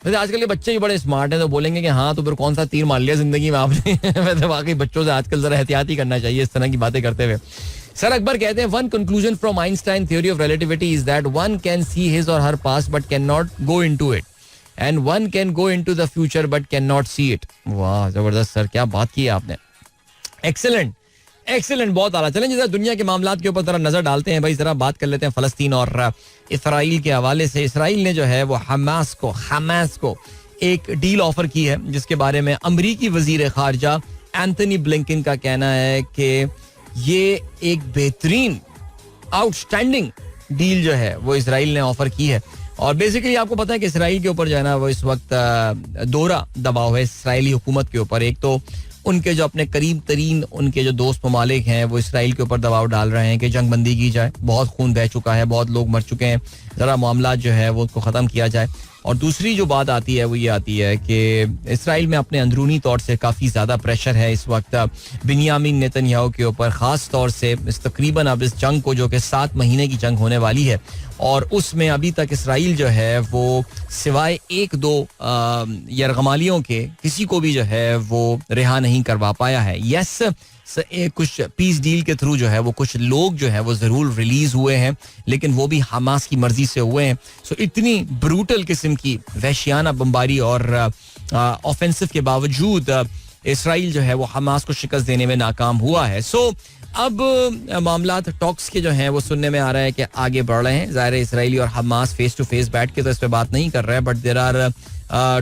वैसे आजकल के बच्चे भी बड़े स्मार्ट हैं तो बोलेंगे कि हाँ तो फिर कौन सा तीर मार लिया जिंदगी में आपने. वैसे वाकई बच्चों से आजकल जरा एहतियात ही करना चाहिए इस तरह की बातें करते हुए. सर अकबर कहते हैं, one conclusion from Einstein theory of relativity is that one can see his or her past but can not go into it and one can go into the future but can not see it. वाह जबरदस्त sir, क्या बात की है आपने. Excellent excellent, बहुत आला. चलें जरा दुनिया के मामलात के ऊपर जरा नजर डालते हैं भाई. जरा बात कर लेते हैं फलस्तीन और इसराइल के हवाले से. इसराइल ने जो है वो हमास को एक डील ऑफर की है जिसके बारे में अमरीकी वजीर खारजा एंथनी ब्लिंकन का कहना है कि ये एक बेहतरीन आउटस्टैंडिंग डील जो है वो इसराइल ने ऑफर की है. और बेसिकली आपको पता है कि इसराइल के ऊपर जो है ना वो इस वक्त दोहरा दबाव है इसराइली हुकूमत के ऊपर. एक तो उनके जो अपने करीब तरीन उनके जो दोस्त ममालिक हैं वो इसराइल के ऊपर दबाव डाल रहे हैं कि जंग बंदी की जाए, बहुत खून बह चुका है, बहुत लोग मर चुके हैं, ज़रा मामला जो है वो उसको ख़त्म किया जाए. और दूसरी जो बात आती है वो ये आती है कि इसराइल में अपने अंदरूनी तौर से काफ़ी ज़्यादा प्रेशर है इस वक्त बिन्यामिन नेतन्याहू के ऊपर, ख़ास तौर से इस तकरीबन अब इस जंग को, जो कि 7 महीने की जंग होने वाली है, और उसमें अभी तक इसराइल जो है वो सिवाय 1-2 यरगमालियों के किसी को भी जो है वो रिहा नहीं करवा पाया है. यस, कुछ पीस डील के थ्रू जो है वो कुछ लोग जो है वो जरूर रिलीज हुए हैं, लेकिन वो भी हमास की मर्जी से हुए हैं. सो इतनी ब्रूटल किस्म की वहशियाना बमबारी और ऑफेंसिव के बावजूद इसराइल जो है वो हमास को शिकस्त देने में नाकाम हुआ है. सो अब मामलात टॉक्स के जो हैं वो सुनने में आ रहा है कि आगे बढ़ रहे हैं. ज़ाहिर है इसराइली और हमास फेस टू फेस बैठ के तो इस पे बात नहीं कर रहे हैं, but there are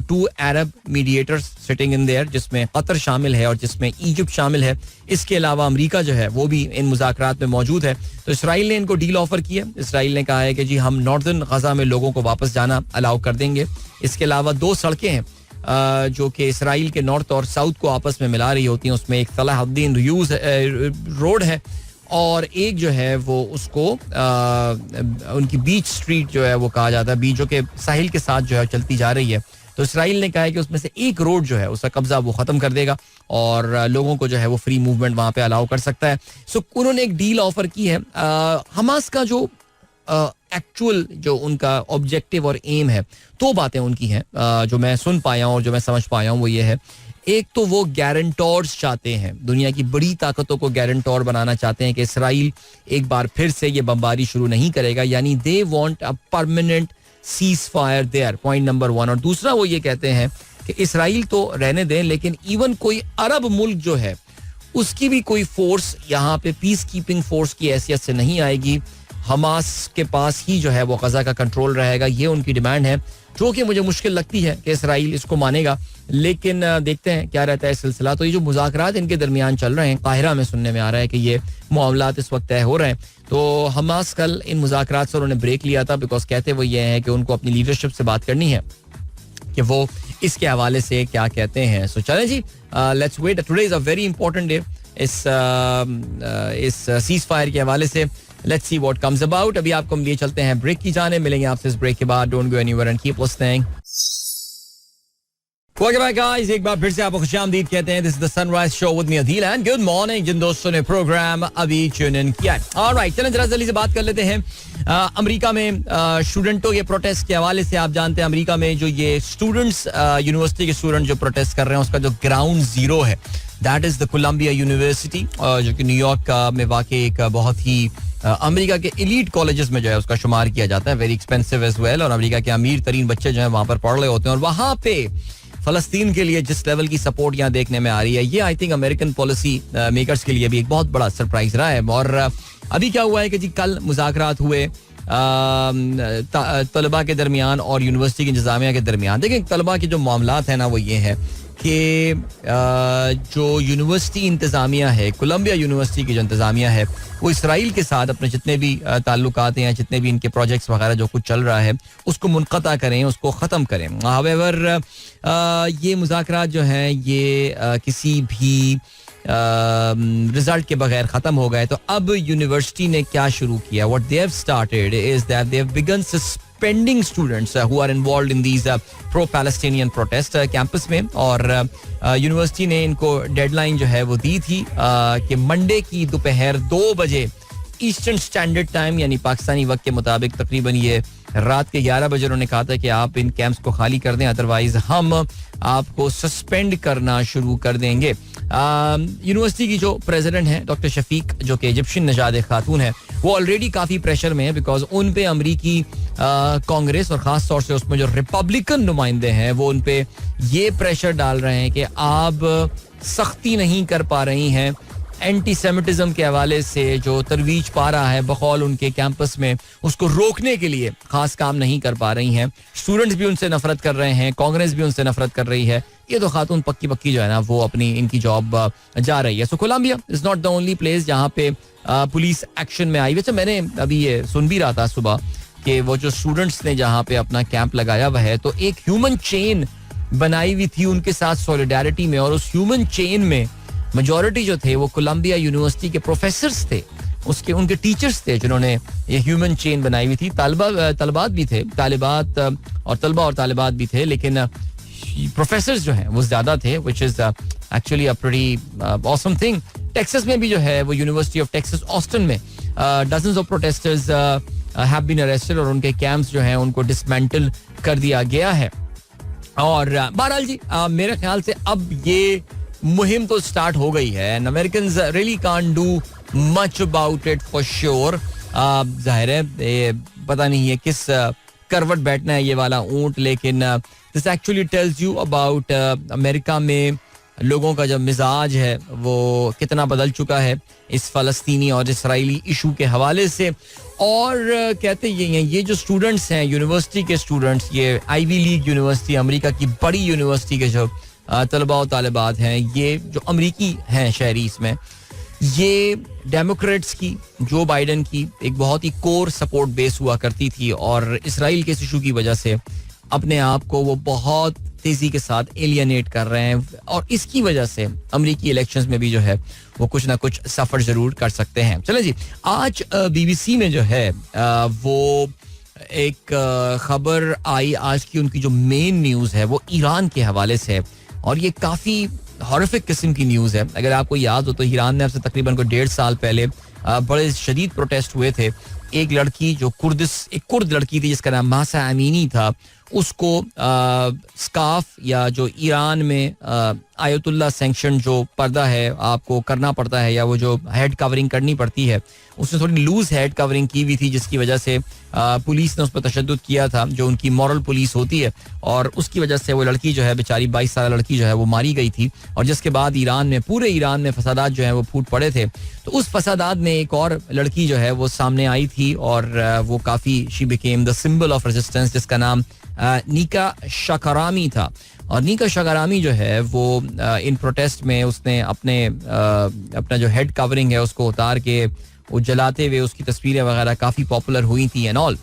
2 Arab mediators sitting in there, जिसमें कतर शामिल है और जिसमें इजिप्ट शामिल है. इसके अलावा अमेरिका जो है वो भी इन मुज़ाकरात में मौजूद है. तो इसराइल ने इनको डील ऑफर किया. इसराइल ने कहा है कि जी हम नॉर्दर्न गजा में लोगों को वापस जाना अलाउ कर देंगे. इसके अलावा 2 सड़कें हैं जो कि इसराइल के नॉर्थ और साउथ को आपस में मिला रही होती हैं. उसमें एक सलाहुद्दीन यूज रोड है और एक जो है वो उसको उनकी बीच स्ट्रीट जो है वो कहा जाता है, बीचों के साहिल के साथ जो है चलती जा रही है. तो इसराइल ने कहा है कि उसमें से एक रोड जो है उसका कब्जा वो खत्म कर देगा और लोगों को जो है वो फ्री मूवमेंट वहां पे अलाउ कर सकता है. सो उन्होंने एक डील ऑफर की है. हमास का जो एक्चुअल जो उनका ऑब्जेक्टिव और एम है, 2 बातें उनकी हैं जो मैं सुन पाया हूँ और जो मैं समझ पाया हूँ वो ये है. एक तो वो गारंटोर्स चाहते हैं, दुनिया की बड़ी ताकतों को गारंटोर बनाना चाहते हैं कि इसराइल एक बार फिर से ये बमबारी शुरू नहीं करेगा, यानी they want a permanent cease fire there, point number 1. और दूसरा वो ये कहते हैं कि इसराइल तो रहने दें, लेकिन इवन कोई अरब मुल्क जो है उसकी भी कोई फोर्स यहाँ पे पीस कीपिंग फोर्स की हैसियत से नहीं आएगी. हमास के पास ही जो है वो गजा का कंट्रोल रहेगा. ये उनकी डिमांड है, जो कि मुझे मुश्किल लगती है कि इसराइल इसको मानेगा, लेकिन देखते हैं क्या रहता है सिलसिला. तो ये जो मुज़ाकरात इनके दरमियान चल रहे हैं, काहिरा में सुनने में आ रहा है कि ये मामलात इस वक्त तय हो रहे हैं. तो हमास कल इन मुज़ाकरात से उन्होंने ब्रेक लिया था, बिकॉज कहते वो ये हैं कि उनको अपनी लीडरशिप से बात करनी है कि वो इसके हवाले से क्या कहते हैं. सो चलें जी, let's wait. Today is a very important day इस सीज फायर के हवाले से. Let's see what comes about. अभी आपको हम लिए चलते हैं ब्रेक की जाने. मिलेंगे आपसे इस ब्रेक के बाद. Don't go anywhere and keep listening. Welcome back guys, एक बार फिर से आपको खुशामदीद कहते हैं. This is the sunrise show with me Adeel and good morning जिन दोस्तों ने प्रोग्राम अभी ट्यून इन किया है. ऑलराइट, चलें जरा जल्दी से बात कर लेते हैं अमेरिका में स्टूडेंटों के प्रोटेस्ट के हवाले से. आप जानते हैं अमेरिका में जो ये स्टूडेंट्स, यूनिवर्सिटी के स्टूडेंट जो प्रोटेस्ट कर रहे हैं, उसका जो ग्राउंड जीरो है that is the Columbia university, जो कि न्यूयॉर्क में वाकई एक बहुत ही अमेरिका के एलीट कॉलेजेस में जो है उसका शुमार किया जाता है. Very expensive as well. और अमेरिका के अमीर तरीन बच्चे जो है वहां पर पढ़ रहे होते हैं और वहां पे फलस्तीन के लिए जिस लेवल की सपोर्ट यहाँ देखने में आ रही है, ये I think American policy makers के लिए भी एक बहुत बड़ा सरप्राइज रहा है. और अभी क्या हुआ है कि जी कल मुज़ाकरात हुए तलबा के दरमियान और यूनिवर्सिटी की इंतजामिया के दरमियान. देखिए तलबा के जो मामलात हैं ना वो ये है कि जो यूनिवर्सिटी इंतजामिया है, कोलंबिया यूनिवर्सिटी की जो इंतजामिया है, वो इसराइल के साथ अपने जितने भी ताल्लुकात हैं, जितने भी इनके प्रोजेक्ट्स वगैरह जो कुछ चल रहा है उसको मुनक़ता करें, उसको ख़त्म करें. हावेवर ये मुज़ाकरात जो हैं ये किसी भी रिजल्ट के बगैर ख़त्म हो गए. तो अब यूनिवर्सिटी ने क्या शुरू किया, what they have started is that they have begun suspending students who are involved in these pro Palestinian protest campus में. और यूनिवर्सिटी ने इनको डेडलाइन जो है वो दी थी कि मंडे की दोपहर 2 बजे ईस्टर्न स्टैंडर्ड टाइम, यानी पाकिस्तानी वक्त के मुताबिक तकरीबन ये रात के 11 बजे उन्होंने कहा था कि आप इन कैंप्स को खाली कर दें, अदरवाइज हम आपको सस्पेंड करना शुरू कर देंगे. यूनिवर्सिटी की जो प्रेसिडेंट है डॉक्टर शफीक, जो कि इजिप्शियन नजाद खातून है, वो ऑलरेडी काफ़ी प्रेशर में है बिकॉज उन पे अमरीकी कांग्रेस और ख़ास तौर से उसमें जो रिपब्लिकन नुमाइंदे हैं वो उन पे ये प्रेशर डाल रहे हैं कि आप सख्ती नहीं कर पा रही हैं एंटी सेमिटिज्म के हवाले से जो तरवीज पा रहा है बकौल उनके कैंपस में, उसको रोकने के लिए खास काम नहीं कर पा रही हैं. स्टूडेंट्स भी उनसे नफरत कर रहे हैं, कांग्रेस भी उनसे नफरत कर रही है. ये तो खातून पक्की पक्की जो है ना वो अपनी इनकी जॉब जा रही है. So Colombia is not the only place जहाँ पे पुलिस एक्शन में आई. वैसे मैंने अभी ये सुन भी रहा था सुबह कि वो जो स्टूडेंट्स ने जहाँ पे अपना कैंप लगाया हुआ है, तो एक ह्यूमन चेन बनाई हुई थी उनके साथ सॉलिडारिटी में, और उस ह्यूमन चेन में मेजॉरिटी जो थे वो कोलंबिया यूनिवर्सिटी के प्रोफेसर्स थे उसके उनके टीचर्स थे जिन्होंने ये ह्यूमन चेन बनाई हुई थी. तलबात भी थे, तालिबात और तलबा और तालिबात भी थे, लेकिन प्रोफेसर्स जो हैं वो ज्यादा थे, which is actually a pretty awesome thing. Texas में भी जो है वो यूनिवर्सिटी ऑफ टेक्सास ऑस्टिन में dozens of protesters have been arrested और उनके कैंप्स जो हैं उनको डिसमेंटल कर दिया गया है. और बहरहाल जी मेरे ख्याल से अब ये मुहिम तो स्टार्ट हो गई है and Americans really can't do much about it for sure. जाहिर है पता नहीं है किस करवट बैठना है ये वाला ऊंट, लेकिन this actually tells you about America में लोगों का जो मिजाज है वो कितना बदल चुका है इस फलस्तीनी और इसराइली इशू के हवाले से. और कहते ये जो स्टूडेंट्स हैं, यूनिवर्सिटी के स्टूडेंट्स, ये आईवी लीग यूनिवर्सिटी, अमेरिका की बड़ी यूनिवर्सिटी के जो तलबा और तालिबात हैं, ये जो अमरीकी हैं शहरी, इसमें ये डेमोक्रेट्स की, जो बाइडन की एक बहुत ही कोर सपोर्ट बेस हुआ करती थी और इसराइल के इशू की वजह से अपने आप को वो बहुत तेजी के साथ एलियनेट कर रहे हैं और इसकी वजह से अमेरिकी इलेक्शंस में भी जो है वो कुछ ना कुछ सफर जरूर कर सकते हैं. चलें जी, आज बीबीसी में जो है वो एक खबर आई आज की, उनकी जो मेन न्यूज़ है वो ईरान के हवाले से है और ये काफ़ी हॉरिफिक किस्म की न्यूज़ है. अगर आपको याद हो तो ईरान में आपसे तकरीबन को 1.5 साल पहले बड़े शदीद प्रोटेस्ट हुए थे. एक लड़की जो एक कुर्द लड़की थी जिसका नाम मासा अमीनी था, उसको स्कार्फ या जो ईरान में आयतुल्लाह सैंक्शन जो पर्दा है आपको करना पड़ता है, या वो जो हेड कवरिंग करनी पड़ती है, उसने थोड़ी लूज हेड कवरिंग की हुई थी जिसकी वजह से पुलिस ने उस पर तशद्दुद किया था, जो उनकी मॉरल पुलिस होती है, और उसकी वजह से वो लड़की जो है बेचारी 22 साल लड़की जो है वो मारी गई थी. और जिसके बाद ईरान में, पूरे ईरान में फसादात जो है वो फूट पड़े थे. तो उस फसादात में एक और लड़की जो है वो सामने आई थी और वो काफ़ी she became the symbol of resistance, जिसका नाम नीका शाकारामी था. और नीका शाकारामी जो है वो इन प्रोटेस्ट में उसने अपना जो हेड कवरिंग है उसको उतार के वो जलाते हुए उसकी तस्वीरें वगैरह काफ़ी पॉपुलर हुई थी and all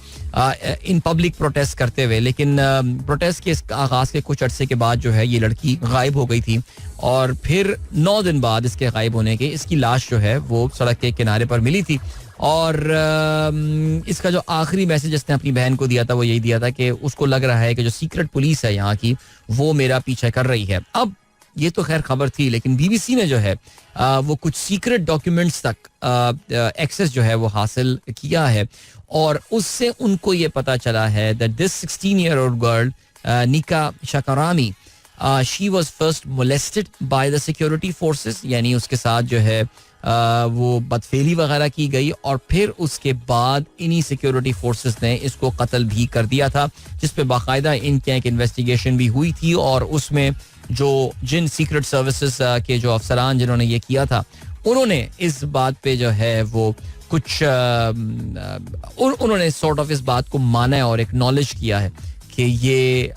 in public protest करते हुए. लेकिन प्रोटेस्ट के आगाज़ के कुछ अरसे के बाद जो है ये लड़की गायब हो गई थी और फिर 9 दिन बाद इसके गायब होने के इसकी लाश जो है वो सड़क के किनारे पर मिली थी. और इसका जो आखिरी मैसेज इसने अपनी बहन को दिया था वो यही दिया था कि उसको लग रहा है कि जो सीक्रेट पुलिस है यहाँ की वो मेरा पीछा कर रही है. अब ये तो खैर खबर थी, लेकिन बीबीसी ने जो है वो कुछ सीक्रेट डॉक्यूमेंट्स तक एक्सेस जो है वो हासिल किया है और उससे उनको ये पता चला है that this 16-year-old girl Nika Shakarami she was first molested by the security forces, यानी उसके साथ जो है वो बदफेली वगैरह की गई और फिर उसके बाद इन्हीं सिक्योरिटी फोर्सेस ने इसको कत्ल भी कर दिया था, जिस पे बाकायदा इनके एक इन्वेस्टिगेशन भी हुई थी और उसमें जिन सीक्रेट सर्विसेज के जो अफसरान जिन्होंने ये किया था उन्होंने इस बात पे जो है वो कुछ उन्होंने सॉर्ट ऑफ इस बात को माना है और एक्नॉलेज किया है कि ये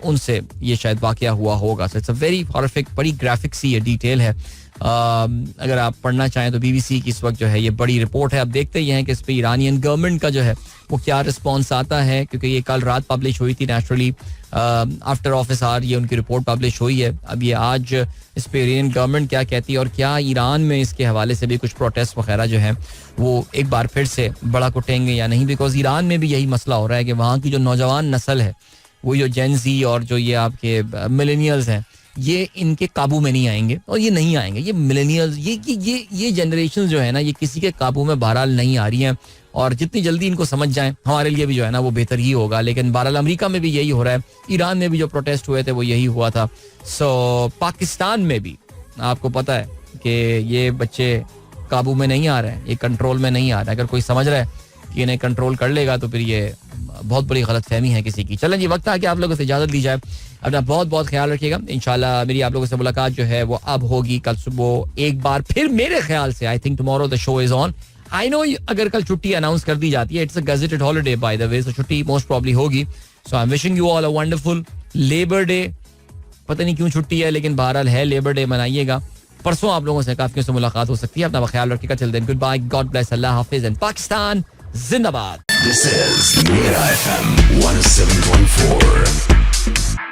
उनसे ये शायद वाकया हुआ होगा. So it's a very horrific, बड़ी ग्राफिक सी ये डिटेल है. अगर आप पढ़ना चाहें तो बीबीसी की इस वक्त जो है ये बड़ी रिपोर्ट है. अब देखते ही हैं कि इस पर ईरानियन गवर्नमेंट का जो है वो क्या रिस्पॉन्स आता है, क्योंकि ये कल रात पब्लिश हुई थी नेचुरली आफ्टर ऑफिस आवर ये उनकी रिपोर्ट पब्लिश हुई है. अब ये आज इस पर ईरानियन गवर्नमेंट क्या कहती है और क्या ईरान में इसके हवाले से भी कुछ प्रोटेस्ट वगैरह जो है वो एक बार फिर से बड़ा कुटेंगे या नहीं. बिकॉज ईरान में भी यही मसला हो रहा है कि वहाँ की जो नौजवान नस्ल है वो जो जेन ज़ी और जो ये आपके मिलेनियल्स हैं ये इनके काबू में नहीं आएंगे और ये नहीं आएंगे. ये मिलेनियल्स ये जनरेशन जो है ना ये किसी के काबू में बहरहाल नहीं आ रही हैं और जितनी जल्दी इनको समझ जाएं हमारे लिए भी जो है ना वो बेहतर ही होगा. लेकिन बहरहाल अमेरिका में भी यही हो रहा है, ईरान में भी जो प्रोटेस्ट हुए थे वो यही हुआ था. सो पाकिस्तान में भी आपको पता है कि ये बच्चे काबू में नहीं आ रहे हैं, ये कंट्रोल में नहीं आ रहे हैं. अगर कोई समझ रहा है कि इन्हें कंट्रोल कर लेगा तो फिर ये बहुत बड़ी गलत फहमी है किसी की. चलें जी, वक्त आ कि आप लोगों से इजाजत दी जाए. अपना बहुत बहुत ख्याल रखिएगा. इंशाल्लाह मेरी आप लोगों से मुलाकात जो है वो अब होगी कल सुबह एक बार फिर. मेरे ख्याल से I think tomorrow the show is on. I know अगर कल छुट्टी अनाउंस कर दी जाती है, it's a gazetted holiday by the way, तो छुट्टी मोस्ट प्रॉब्ली होगी. So I am wishing you all a wonderful labour day. पता नहीं क्यों छुट्टी है लेकिन बहरहाल है, लेबर डे मनाइएगा. परसों आप लोगों से काफी से मुलाकात हो सकती है. अपना ख्याल रखिएगा. Till then good bye, God bless, अल्लाह हाफिज एंड पाकिस्तान जिंदाबाद. This is Mira FM 107.4.